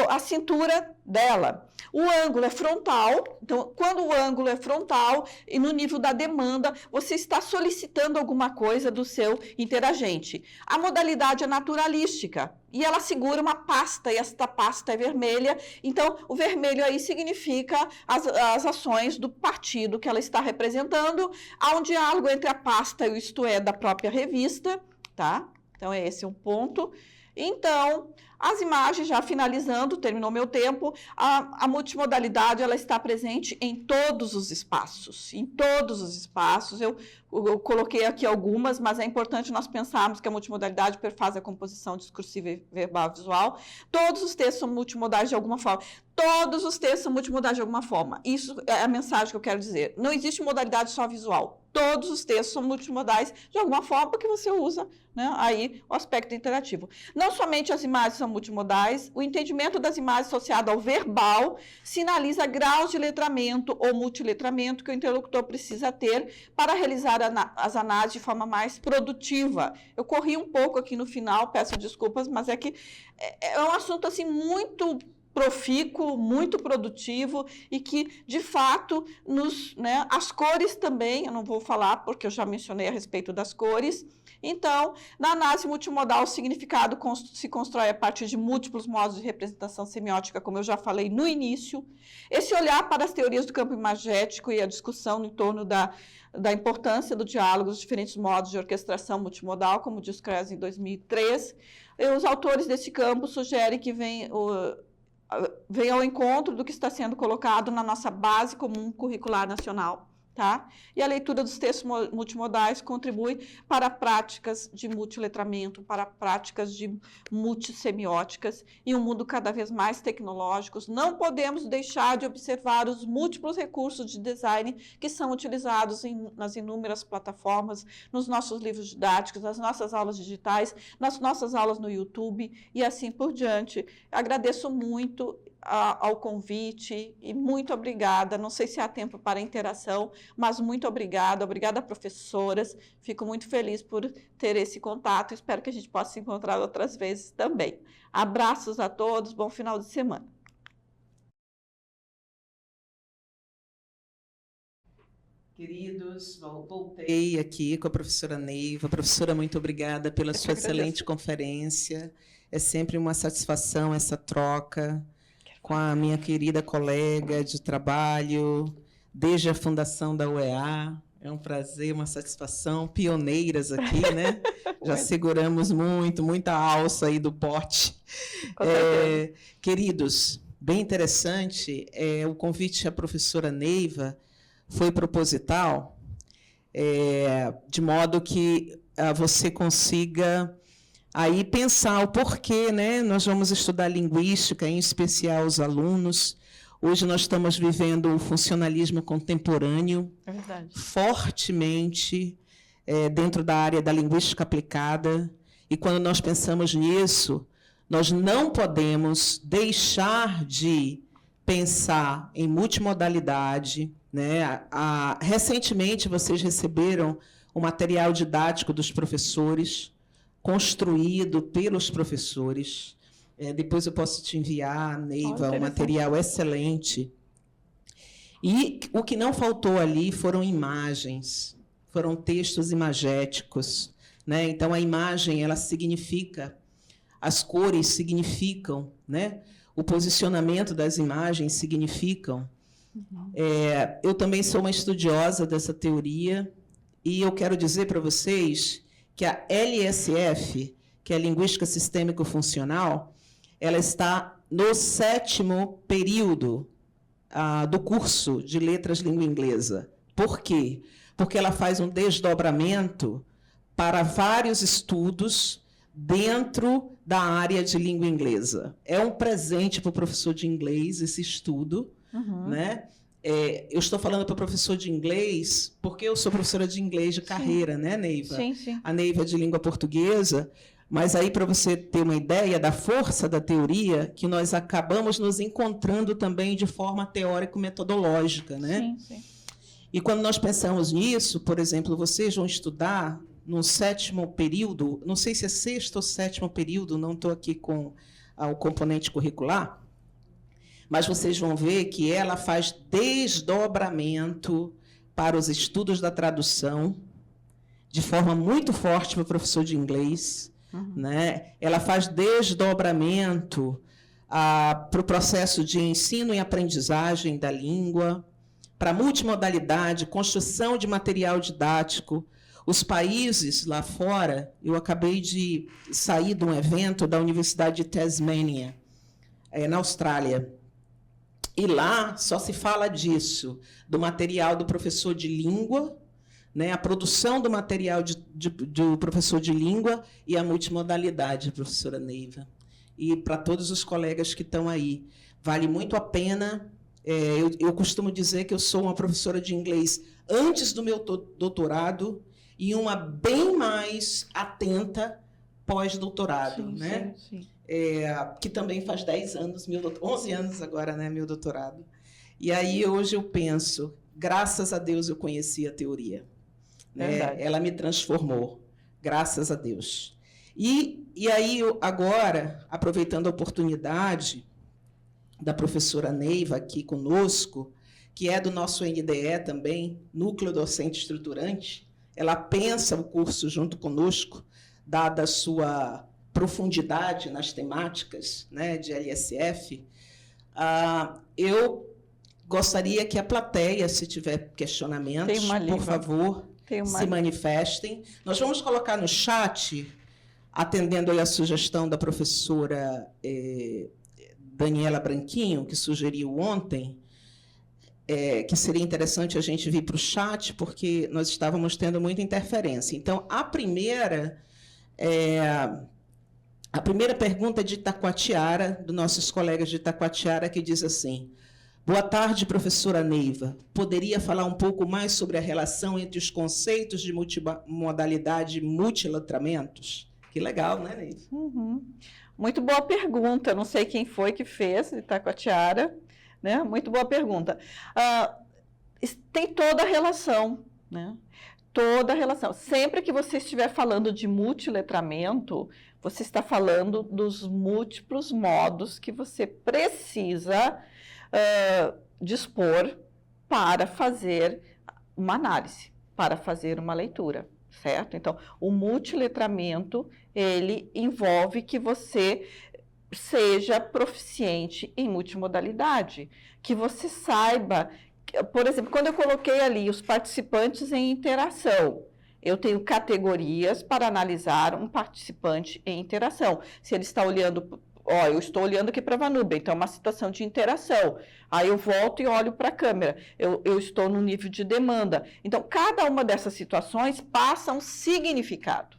a cintura dela. O ângulo é frontal, então, quando o ângulo é frontal e no nível da demanda, você está solicitando alguma coisa do seu interagente. A modalidade é naturalística, e ela segura uma pasta, e esta pasta é vermelha. Então, o vermelho aí significa as ações do partido que ela está representando. Há um diálogo entre a pasta e o isto é da própria revista, tá? Então, esse é um ponto. Então, as imagens, já finalizando, terminou meu tempo, a multimodalidade ela está presente em todos os espaços, Eu coloquei aqui algumas, mas é importante nós pensarmos que a multimodalidade perfaz a composição discursiva, verbal e visual. Todos os textos são multimodais de alguma forma. Todos os textos são multimodais de alguma forma. Isso é a mensagem que eu quero dizer. Não existe modalidade só visual. Todos os textos são multimodais de alguma forma, porque você usa, né, aí o aspecto interativo. Não somente as imagens são multimodais, o entendimento das imagens associado ao verbal sinaliza graus de letramento ou multiletramento que o interlocutor precisa ter para realizar as análises de forma mais produtiva. Eu corri um pouco aqui no final, peço desculpas, mas é que é um assunto assim muito profícuo, muito produtivo e que, de fato, as cores também, eu não vou falar porque eu já mencionei a respeito das cores. Então, na análise multimodal, o significado se constrói a partir de múltiplos modos de representação semiótica, como eu já falei no início. Esse olhar para as teorias do campo imagético e a discussão em torno da importância do diálogo, dos diferentes modos de orquestração multimodal, como diz Kress em 2003. Os autores desse campo sugerem que vem ao encontro do que está sendo colocado na nossa base comum curricular nacional, tá? E a leitura dos textos multimodais contribui para práticas de multiletramento, para práticas de multissemióticas e um mundo cada vez mais tecnológico. Não podemos deixar de observar os múltiplos recursos de design que são utilizados nas inúmeras plataformas, nos nossos livros didáticos, nas nossas aulas digitais, nas nossas aulas no YouTube e assim por diante. Agradeço muito ao convite e muito obrigada. Não sei se há tempo para interação, mas muito obrigada. Obrigada, professoras. Fico muito feliz por ter esse contato. Espero que a gente possa se encontrar outras vezes também. Abraços a todos. Bom final de semana. Queridos, voltei aqui com a professora Neiva. Professora, muito obrigada pela sua excelente conferência. É sempre uma satisfação essa troca com a minha querida colega de trabalho, desde a fundação da UEA. É um prazer, uma satisfação. Pioneiras aqui, né? Já seguramos muita alça aí do pote. Queridos, bem interessante, o convite à professora Neiva foi proposital, de modo que você consiga aí pensar o porquê, né? Nós vamos estudar linguística, em especial os alunos. Hoje nós estamos vivendo o funcionalismo contemporâneo, fortemente dentro da área da linguística aplicada. E quando nós pensamos nisso, nós não podemos deixar de pensar em multimodalidade, né? Recentemente, vocês receberam o material didático dos professores, construído pelos professores. Depois eu posso te enviar, Neiva, um material excelente. E o que não faltou ali foram imagens, foram textos imagéticos, né? Então, a imagem, ela significa, as cores significam, né? O posicionamento das imagens significam. Eu também sou uma estudiosa dessa teoria, e eu quero dizer para vocês que a LSF, que é a Linguística Sistêmico-Funcional, ela está no 7º período do curso de Letras Língua Inglesa. Por quê? Porque ela faz um desdobramento para vários estudos dentro da área de língua inglesa. É um presente para o professor de inglês esse estudo, né? Eu estou falando para o professor de inglês porque eu sou professora de inglês de carreira, né, Neiva? Sim, sim. A Neiva é de língua portuguesa, mas aí, para você ter uma ideia da força da teoria, que nós acabamos nos encontrando também de forma teórico-metodológica, né? Sim, sim. E quando nós pensamos nisso, por exemplo, vocês vão estudar no 7º período, não sei se é 6º ou 7º período, não estou aqui com o componente curricular, mas vocês vão ver que ela faz desdobramento para os estudos da tradução, de forma muito forte para o professor de inglês, né? Ela faz desdobramento para o processo de ensino e aprendizagem da língua, para multimodalidade, construção de material didático. Os países lá fora, eu acabei de sair de um evento da Universidade de Tasmania, na Austrália, e lá só se fala disso, do material do professor de língua, né, a produção do material do professor de língua e a multimodalidade, professora Neiva. E para todos os colegas que estão aí, vale muito a pena. Eu costumo dizer que eu sou uma professora de inglês antes do meu doutorado e uma bem mais atenta pós-doutorado, né? Sim. Que também faz 10 anos, 11 anos agora, né, meu doutorado. E aí, hoje, eu penso, graças a Deus eu conheci a teoria. Né? Ela me transformou, graças a Deus. E aí, agora, aproveitando a oportunidade da professora Neiva aqui conosco, que é do nosso NDE também, Núcleo Docente Estruturante, ela pensa o curso junto conosco, dada a sua profundidade nas temáticas, né, de LSF. Eu gostaria que a plateia, se tiver questionamentos, por favor, se manifestem. Nós vamos colocar no chat, atendendo aí a sugestão da professora Daniela Branquinho, que sugeriu ontem, que seria interessante a gente vir para o chat, porque nós estávamos tendo muita interferência. Então, a primeira pergunta é de Itacoatiara, dos nossos colegas de Itacoatiara, que diz assim: boa tarde, professora Neiva. Poderia falar um pouco mais sobre a relação entre os conceitos de multimodalidade e multiletramentos? Que legal, né, Neiva? Muito boa pergunta. Não sei quem foi que fez, de Itacoatiara, né? Muito boa pergunta. Tem toda a relação, né? Toda a relação. Sempre que você estiver falando de multiletramento, você está falando dos múltiplos modos que você precisa dispor para fazer uma análise, para fazer uma leitura, certo? Então, o multiletramento, ele envolve que você seja proficiente em multimodalidade, que você saiba, por exemplo, quando eu coloquei ali os participantes em interação, eu tenho categorias para analisar um participante em interação. Se ele está olhando, eu estou olhando aqui para a Vanúbia, então é uma situação de interação. Aí eu volto e olho para a câmera, eu estou no nível de demanda. Então, cada uma dessas situações passa um significado,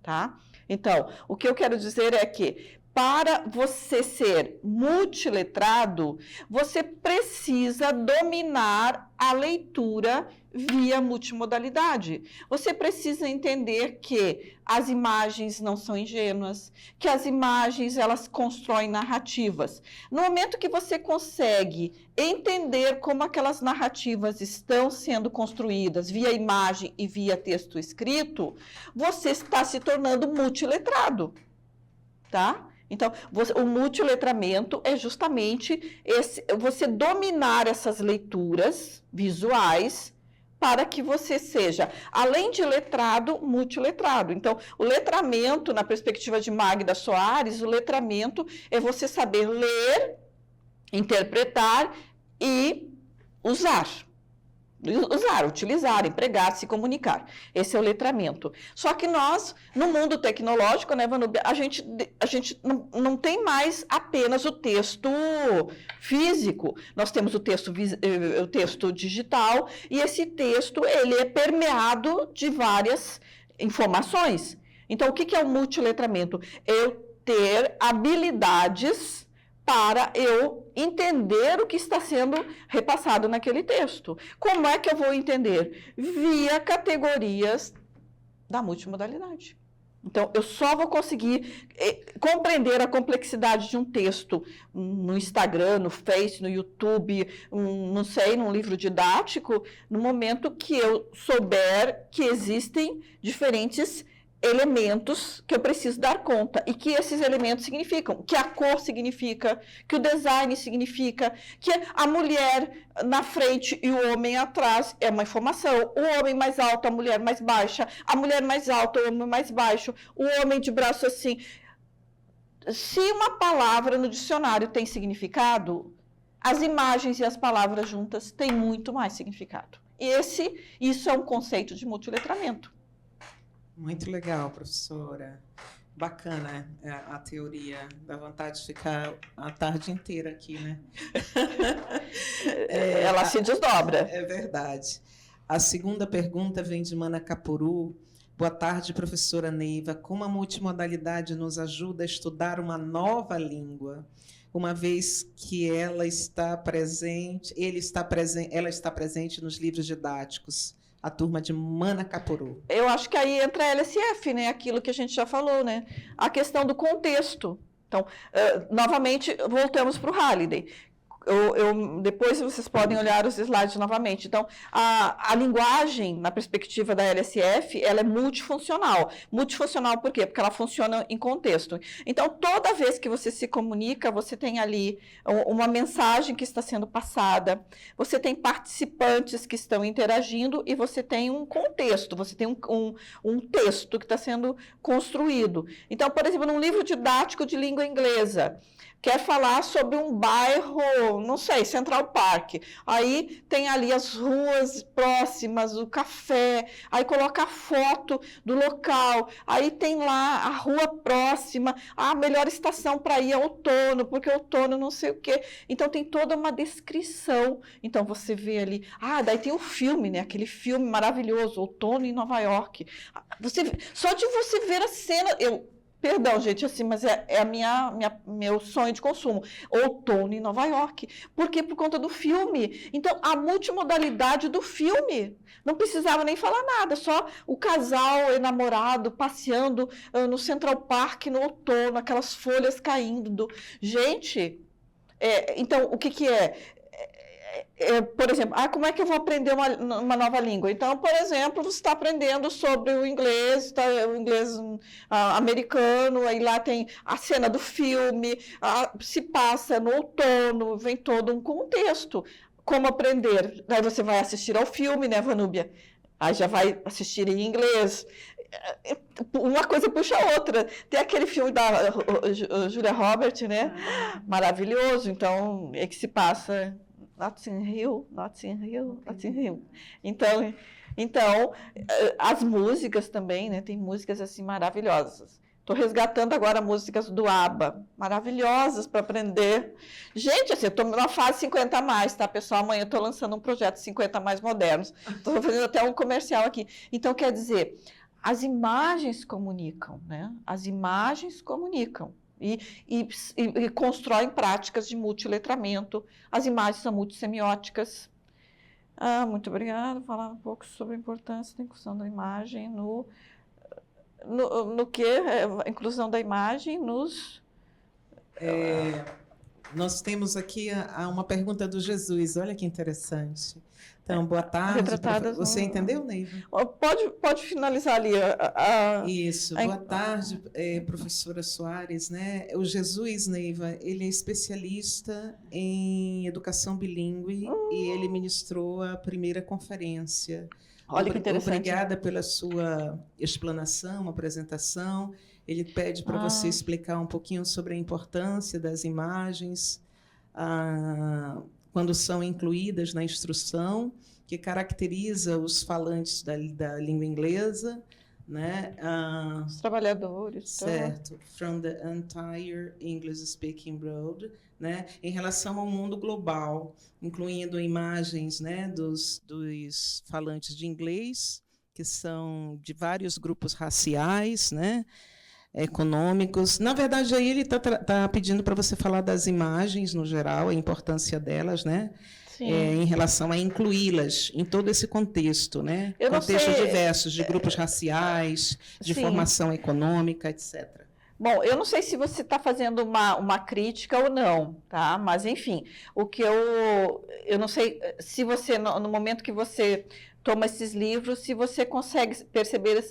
tá? Então, o que eu quero dizer é que, para você ser multiletrado, você precisa dominar a leitura via multimodalidade. Você precisa entender que as imagens não são ingênuas, que as imagens, elas constroem narrativas. No momento que você consegue entender como aquelas narrativas estão sendo construídas via imagem e via texto escrito, você está se tornando multiletrado, tá? Então, o multiletramento é justamente você dominar essas leituras visuais para que você seja, além de letrado, multiletrado. Então, o letramento, na perspectiva de Magda Soares, o letramento é você saber ler, interpretar e utilizar, empregar, se comunicar. Esse é o letramento. Só que nós, no mundo tecnológico, né, Vanúbia, a gente não tem mais apenas o texto físico. Nós temos o texto digital, e esse texto, ele é permeado de várias informações. Então, o que é o multiletramento? Eu ter habilidades para eu entender o que está sendo repassado naquele texto. Como é que eu vou entender? Via categorias da multimodalidade. Então, eu só vou conseguir compreender a complexidade de um texto no Instagram, no Face, no YouTube, não sei, num livro didático, no momento que eu souber que existem diferentes elementos que eu preciso dar conta e que esses elementos significam, que a cor significa, que o design significa, que a mulher na frente e o homem atrás é uma informação, o homem mais alto, a mulher mais baixa, a mulher mais alta, o homem mais baixo, o homem de braço assim. Se uma palavra no dicionário tem significado, as imagens e as palavras juntas têm muito mais significado. Isso é um conceito de multiletramento. Muito legal, professora. Bacana a teoria. Dá vontade de ficar a tarde inteira aqui, né? Ela se desdobra. É verdade. A segunda pergunta vem de Manacapuru. Boa tarde, professora Neiva. Como a multimodalidade nos ajuda a estudar uma nova língua, uma vez que ela está presente nos livros didáticos? A turma de Manacapuru. Eu acho que aí entra a LSF, né? Aquilo que a gente já falou, né? A questão do contexto. Então, novamente, voltamos para o Halliday. Depois vocês podem olhar os slides novamente. Então, a linguagem, na perspectiva da LSF, ela é multifuncional. Multifuncional por quê? Porque ela funciona em contexto. Então, toda vez que você se comunica, você tem ali uma mensagem que está sendo passada, você tem participantes que estão interagindo e você tem um contexto, você tem um texto que está sendo construído. Então, por exemplo, num livro didático de língua inglesa, quer falar sobre um bairro, não sei, Central Park. Aí tem ali as ruas próximas, o café, aí coloca a foto do local, aí tem lá a rua próxima, a melhor estação para ir é outono, porque outono não sei o quê. Então tem toda uma descrição. Então você vê ali, daí tem o filme, né? Aquele filme maravilhoso, Outono em Nova York. Só de você ver a cena, perdão, gente, assim, mas é meu sonho de consumo. Outono em Nova York. Por quê? Por conta do filme. Então, a multimodalidade do filme. Não precisava nem falar nada, só o casal enamorado passeando no Central Park no outono, aquelas folhas caindo. Gente, então, o que é? Por exemplo, como é que eu vou aprender uma nova língua? Então, por exemplo, você está aprendendo sobre o inglês americano, aí lá tem a cena do filme, se passa no outono, vem todo um contexto. Como aprender? Aí você vai assistir ao filme, né, Vanúbia? Aí já vai assistir em inglês. Uma coisa puxa a outra. Tem aquele filme da Julia Roberts, né? Maravilhoso. Então, é que se passa... Notting Hill. Então, as músicas também, né? Tem músicas assim maravilhosas. Estou resgatando agora músicas do ABBA, maravilhosas para aprender. Gente, assim, eu estou na fase 50 mais, tá, pessoal? Amanhã eu estou lançando um projeto 50 mais modernos. Estou fazendo até um comercial aqui. Então, quer dizer, as imagens comunicam, né? As imagens comunicam. E constroem práticas de multiletramento. As imagens são multissemióticas. Muito obrigada. Falar um pouco sobre a importância da inclusão da imagem no que? A inclusão da imagem nos... Nós temos aqui uma pergunta do Jesus. Olha que interessante. Então, boa tarde. Você entendeu, Neiva? Pode finalizar ali. Isso. Boa tarde, professora Soares. Né? O Jesus, Neiva, ele é especialista em educação bilíngue e ele ministrou a primeira conferência. Olha que interessante. Obrigada pela sua explanação, apresentação. Ele pede para você explicar um pouquinho sobre a importância das imagens quando são incluídas na instrução, que caracteriza os falantes da língua inglesa, né? Os trabalhadores. Certo. From the entire English-speaking world, né? Em relação ao mundo global, incluindo imagens, né, dos falantes de inglês, que são de vários grupos raciais, né, econômicos. Na verdade, aí ele está pedindo para você falar das imagens, no geral, a importância delas, né? Em relação a incluí-las em todo esse contexto, né? Contextos diversos, de grupos raciais, de formação econômica, etc. Bom, eu não sei se você está fazendo uma crítica ou não, tá? Mas, enfim, o que eu não sei se você, no momento que você toma esses livros, se você consegue perceber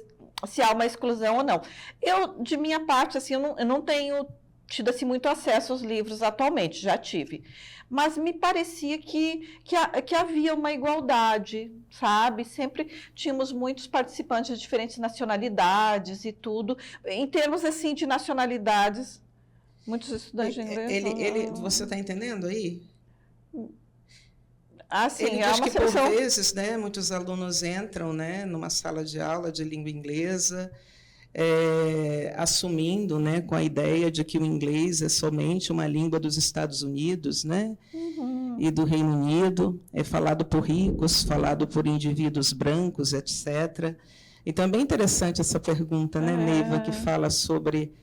se há uma exclusão ou não. Eu, de minha parte, assim, eu não tenho tido assim, muito acesso aos livros atualmente, já tive. Mas me parecia que havia uma igualdade, sabe? Sempre tínhamos muitos participantes de diferentes nacionalidades e tudo. Em termos assim de nacionalidades, muitos estudantes de inglês. Você está entendendo aí? Sim, ele diz que, por vezes, né, muitos alunos entram, né, numa sala de aula de língua inglesa, assumindo, né, com a ideia de que o inglês é somente uma língua dos Estados Unidos, né, e do Reino Unido, é falado por ricos, falado por indivíduos brancos, etc. Então, é bem interessante essa pergunta, né, Neiva, que fala sobre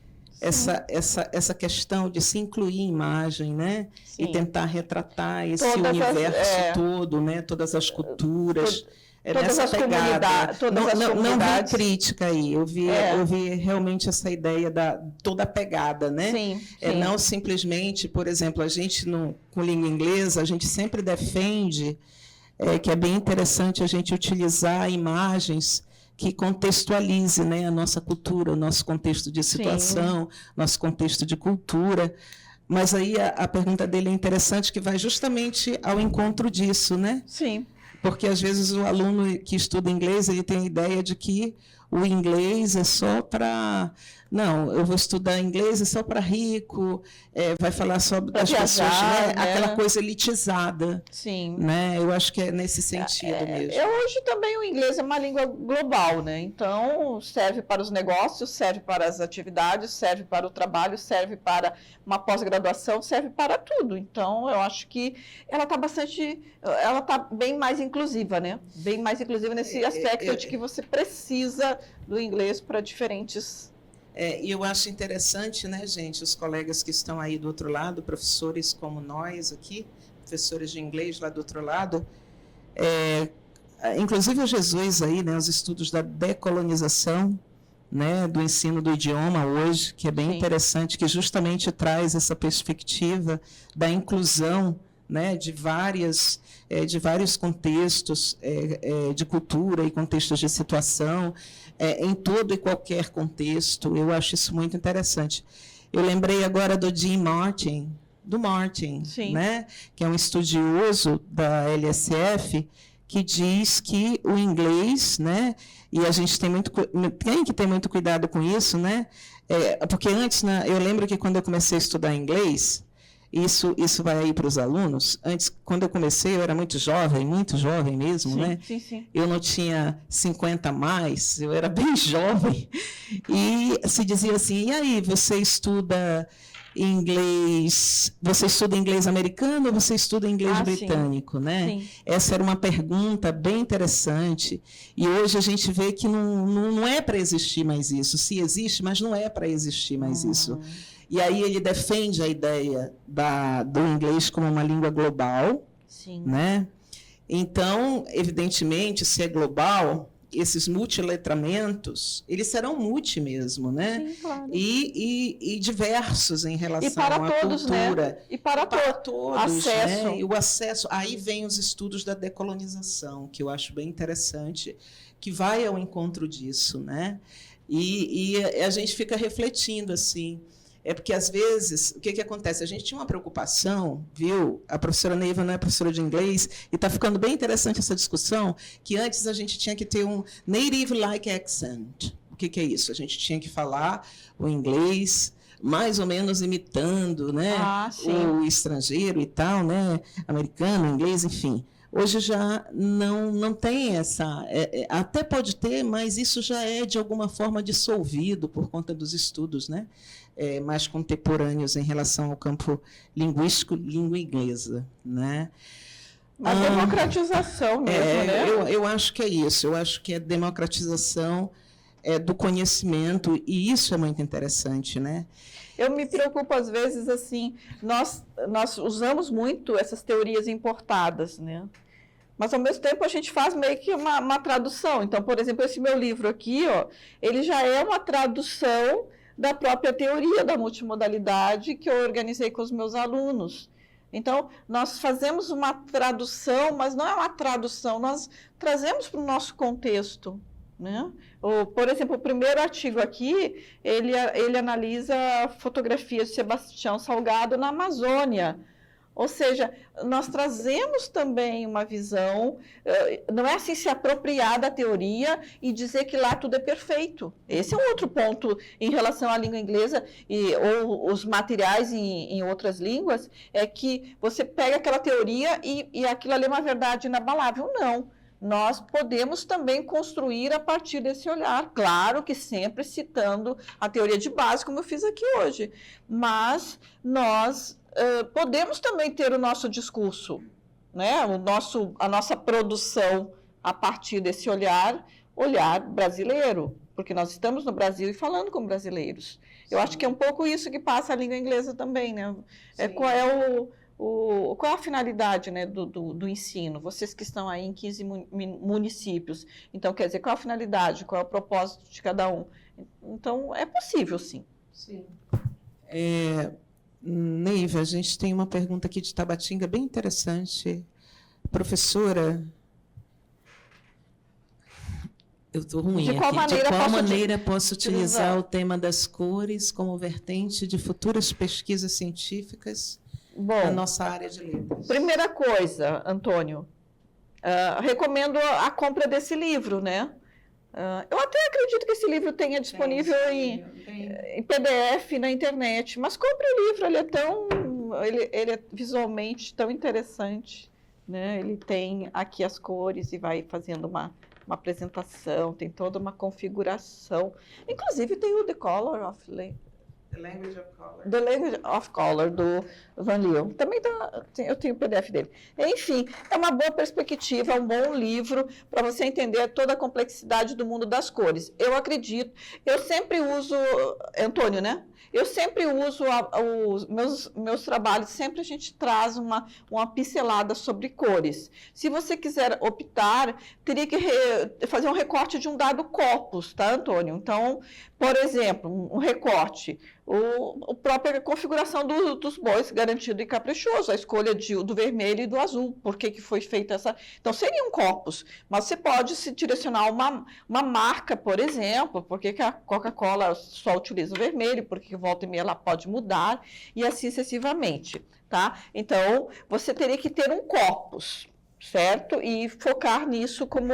essa questão de se incluir em imagem, né, e tentar retratar esse universo todo, né, todas as culturas. Todas as comunidades. Não vi crítica aí, eu vi realmente essa ideia da toda a pegada, né? Sim. Não simplesmente, por exemplo, a gente com língua inglesa, a gente sempre defende que é bem interessante a gente utilizar imagens que contextualize, né, a nossa cultura, o nosso contexto de situação, nosso contexto de cultura. Mas aí a pergunta dele é interessante, que vai justamente ao encontro disso, né? Sim. Porque, às vezes, o aluno que estuda inglês ele tem a ideia de que o inglês é só para... Não, eu vou estudar inglês é só para rico, vai falar só das pessoas, né? Aquela coisa elitizada. Sim. Né? Eu acho que é nesse sentido mesmo. Hoje também o inglês é uma língua global, né? Então, serve para os negócios, serve para as atividades, serve para o trabalho, serve para uma pós-graduação, serve para tudo. Então, eu acho que ela está bem mais inclusiva, né? Bem mais inclusiva nesse aspecto de que você precisa do inglês para diferentes... E eu acho interessante, né, gente, os colegas que estão aí do outro lado, professores como nós aqui, professores de inglês lá do outro lado, inclusive o Jesus aí, né, os estudos da decolonização, né, do ensino do idioma hoje, que é bem interessante, que justamente traz essa perspectiva da inclusão, né, de vários contextos de cultura e contextos de situação, em todo e qualquer contexto. Eu acho isso muito interessante. Eu lembrei agora do Dean Martin, né, que é um estudioso da LSF, que diz que o inglês, né, e a gente tem que ter muito cuidado com isso, né, porque antes, né, eu lembro que quando eu comecei a estudar inglês, isso vai aí para os alunos. Antes, quando eu comecei, eu era muito jovem mesmo, né? Sim. Eu não tinha 50 mais, eu era bem jovem. E se dizia assim, e aí, você estuda inglês americano ou você estuda inglês britânico, né? Sim. Essa era uma pergunta bem interessante. E hoje a gente vê que não é para existir mais isso. Se existe, mas não é para existir mais isso. E aí ele defende a ideia do inglês como uma língua global. Sim. Né? Então, evidentemente, se é global, esses multiletramentos, eles serão multi mesmo, né? Sim, claro. E diversos em relação à todos, cultura. Né? E para todos. Acesso. Né? E o acesso. Aí vem os estudos da decolonização, que eu acho bem interessante, que vai ao encontro disso, né? E a gente fica refletindo, assim... porque, às vezes, o que acontece? A gente tinha uma preocupação, viu? A professora Neiva não é professora de inglês, e está ficando bem interessante essa discussão, que antes a gente tinha que ter um native-like accent. O que é isso? A gente tinha que falar o inglês mais ou menos imitando, né? O estrangeiro e tal, né? Americano, inglês, enfim. Hoje já não tem essa... até pode ter, mas isso já é, de alguma forma, dissolvido por conta dos estudos, né? Mais contemporâneos em relação ao campo linguístico, língua inglesa. Né? A democratização mesmo, né? Eu acho que é isso. Eu acho que é democratização do conhecimento, e isso é muito interessante, né? Eu me preocupo, às vezes, assim, nós usamos muito essas teorias importadas, né? Mas, ao mesmo tempo, a gente faz meio que uma tradução. Então, por exemplo, esse meu livro aqui, ele já é uma tradução da própria teoria da multimodalidade que eu organizei com os meus alunos. Então, nós fazemos uma tradução, mas não é uma tradução, nós trazemos para o nosso contexto, né? Por exemplo, o primeiro artigo aqui, ele analisa fotografias de Sebastião Salgado na Amazônia. Ou seja, nós trazemos também uma visão, não é assim se apropriar da teoria e dizer que lá tudo é perfeito. Esse é um outro ponto em relação à língua inglesa ou os materiais em outras línguas, é que você pega aquela teoria e aquilo ali é uma verdade inabalável. Não. Nós podemos também construir a partir desse olhar, claro que sempre citando a teoria de base, como eu fiz aqui hoje, mas nós podemos também ter o nosso discurso, né? A nossa produção a partir desse olhar brasileiro, porque nós estamos no Brasil e falando como brasileiros. Sim. Eu acho que é um pouco isso que passa a língua inglesa também, né? Qual é a finalidade, né, do ensino? Vocês que estão aí em 15 municípios, então, quer dizer, qual a finalidade, qual é o propósito de cada um? Então, é possível, sim. Sim. Neiva, a gente tem uma pergunta aqui de Tabatinga bem interessante. Professora, eu estou ruim de qual aqui. De qual maneira posso utilizar utilizar o tema das cores como vertente de futuras pesquisas científicas na nossa área de letras? Primeira coisa, Antônio, recomendo a compra desse livro, né? Eu até acredito que esse livro tenha disponível em PDF na internet, mas compre o livro, ele é visualmente tão interessante, né? Ele tem aqui as cores e vai fazendo uma apresentação, tem toda uma configuração. Inclusive tem o The Language of Color, do Van Leeuwen. Também eu tenho o PDF dele. Enfim, é uma boa perspectiva, um bom livro para você entender toda a complexidade do mundo das cores. Eu acredito, eu sempre uso, Antônio, né? Eu sempre uso os meus trabalhos, sempre a gente traz uma pincelada sobre cores. Se você quiser optar, teria que fazer um recorte de um dado corpus, tá, Antônio? Então, por exemplo, um recorte, a própria configuração dos bois, garantido e caprichoso, a escolha do vermelho e do azul, por que foi feita essa... Então, seria um corpus, mas você pode se direcionar a uma marca, por exemplo, por que a Coca-Cola só utiliza o vermelho, porque volta e meia ela pode mudar, e assim sucessivamente, tá? Então, você teria que ter um corpus, certo? E focar nisso como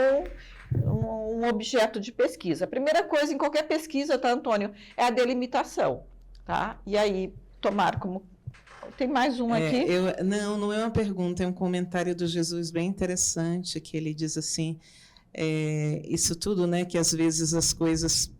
um objeto de pesquisa. A primeira coisa em qualquer pesquisa, tá, Antônio, é a delimitação, tá? E aí, tomar como... Tem mais um aqui? Não é uma pergunta, é um comentário do Jesus bem interessante, que ele diz assim, isso tudo, né, que às vezes as coisas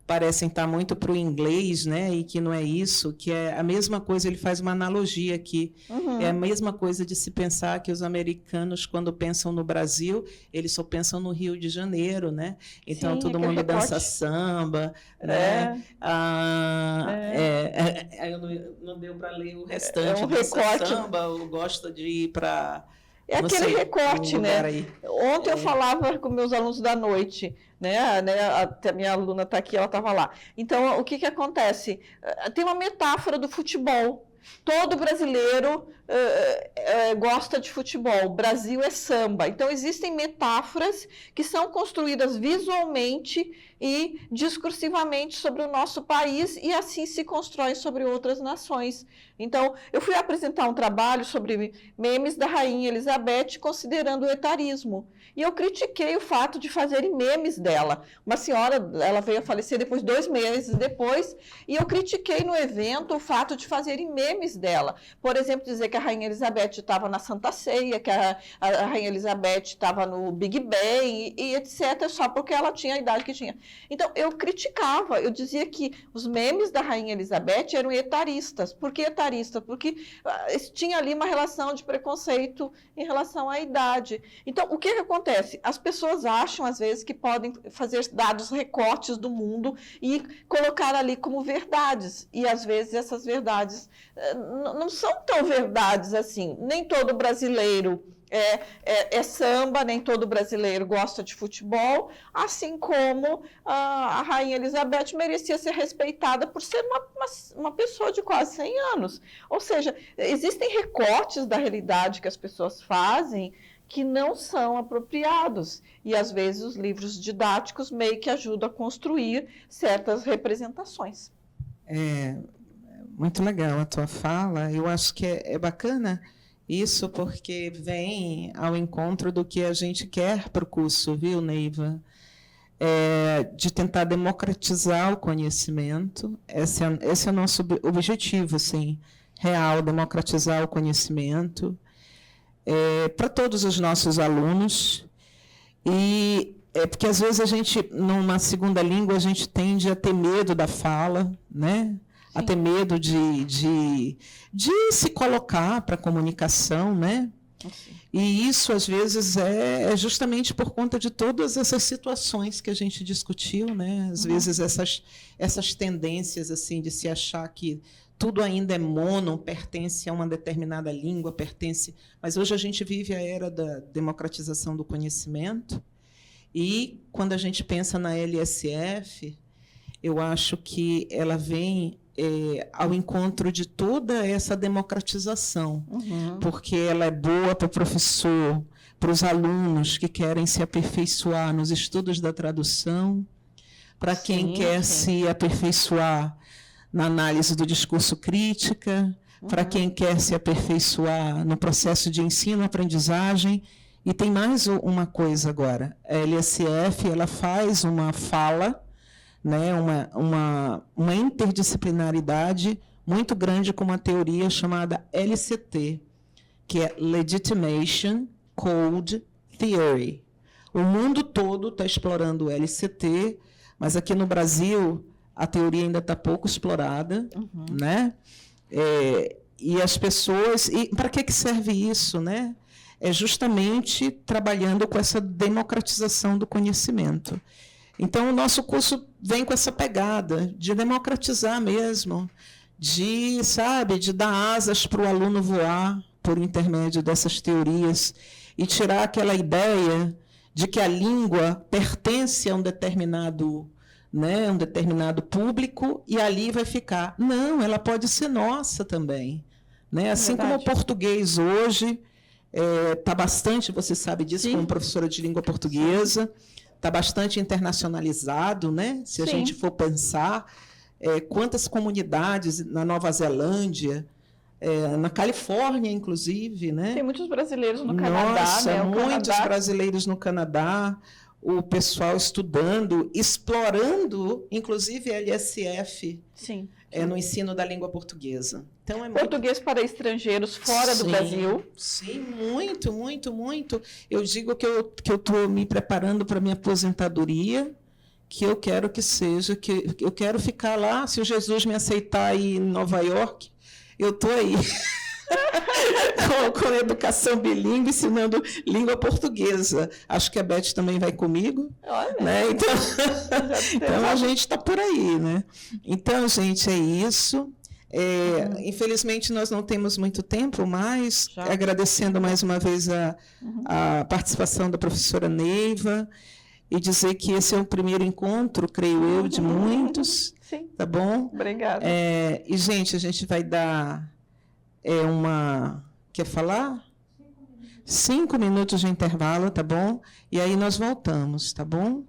parecem estar muito para o inglês, né, e que não é isso, que é a mesma coisa, ele faz uma analogia aqui, é a mesma coisa de se pensar que os americanos, quando pensam no Brasil, eles só pensam no Rio de Janeiro, né, então todo mundo dança samba, né, não deu para ler o restante, dança samba, ou gosta de ir para... É aquele recorte, né? Ontem eu falava com meus alunos da noite, né? Até a minha aluna está aqui, ela estava lá. Então, o que acontece? Tem uma metáfora do futebol. Todo brasileiro gosta de futebol. Brasil é samba. Então, existem metáforas que são construídas visualmente e discursivamente sobre o nosso país e assim se constrói sobre outras nações. Então, eu fui apresentar um trabalho sobre memes da Rainha Elizabeth considerando o etarismo. E eu critiquei o fato de fazerem memes dela. Uma senhora, ela veio a falecer depois, 2 meses depois, e eu critiquei no evento o fato de fazerem memes dela. Por exemplo, dizer que a Rainha Elizabeth estava na Santa Ceia, que a Rainha Elizabeth estava no Big Bang, e etc., só porque ela tinha a idade que tinha. Então, eu criticava, eu dizia que os memes da Rainha Elizabeth eram etaristas. Por que etaristas? Porque tinha ali uma relação de preconceito em relação à idade. Então, o que acontece? As pessoas acham, às vezes, que podem fazer dados recortes do mundo e colocar ali como verdades. E, às vezes, essas verdades não são tão verdades assim. Nem todo brasileiro é samba, nem todo brasileiro gosta de futebol, assim como a Rainha Elizabeth merecia ser respeitada por ser uma pessoa de quase 100 anos. Ou seja, existem recortes da realidade que as pessoas fazem que não são apropriados. E, às vezes, os livros didáticos meio que ajudam a construir certas representações. Muito legal a tua fala. Eu acho que é bacana isso, porque vem ao encontro do que a gente quer para o curso, viu, Neiva? De tentar democratizar o conhecimento. Esse é o nosso objetivo, assim, real, democratizar o conhecimento para todos os nossos alunos. E porque, às vezes, a gente, numa segunda língua, a gente tende a ter medo da fala, né? A ter medo de se colocar para a comunicação, né? E isso, às vezes, é justamente por conta de todas essas situações que a gente discutiu, né? Às vezes, essas tendências assim, de se achar que tudo ainda é mono, pertence a uma determinada língua, mas hoje a gente vive a era da democratização do conhecimento, e quando a gente pensa na LSF, eu acho que ela vem ao encontro de toda essa democratização, porque ela é boa para o professor, para os alunos que querem se aperfeiçoar nos estudos da tradução, para quem quer se aperfeiçoar na análise do discurso crítica, para quem quer se aperfeiçoar no processo de ensino-aprendizagem. E tem mais uma coisa agora. A LSF ela faz uma fala, né, uma interdisciplinaridade muito grande com uma teoria chamada LCT, que é Legitimation Code Theory. O mundo todo está explorando o LCT, mas aqui no Brasil a teoria ainda está pouco explorada, né? E as pessoas... E para que serve isso, né? É justamente trabalhando com essa democratização do conhecimento. Então, o nosso curso vem com essa pegada de democratizar mesmo, de dar asas para o aluno voar por intermédio dessas teorias e tirar aquela ideia de que a língua pertence a um determinado público e ali vai ficar. Não, ela pode ser nossa também, né? Assim como o português hoje está bastante, você sabe disso, como professora de língua portuguesa, está bastante internacionalizado, né? Se a gente for pensar, quantas comunidades na Nova Zelândia, na Califórnia, inclusive, né? Tem muitos brasileiros no Canadá, né? Muitos brasileiros no Canadá, o pessoal estudando, explorando, inclusive, a LSF no ensino da língua portuguesa. Então, português para estrangeiros fora do Brasil. Sim, muito, muito, muito. Eu digo que eu estou me preparando para a minha aposentadoria, que eu quero que seja, que eu quero ficar lá, se o Jesus me aceitar aí em Nova York, eu estou aí. com educação bilíngue, ensinando língua portuguesa. Acho que a Beth também vai comigo. Olha, né? Então a gente está por aí, né? Então, gente, é isso. Infelizmente, nós não temos muito tempo, mas agradecendo mais uma vez a participação da professora Neiva e dizer que esse é o primeiro encontro, creio eu, de muitos. Sim. Tá bom? Obrigada. E, gente, a gente vai dar Quer falar? 5 minutos de intervalo, tá bom? E aí nós voltamos, tá bom?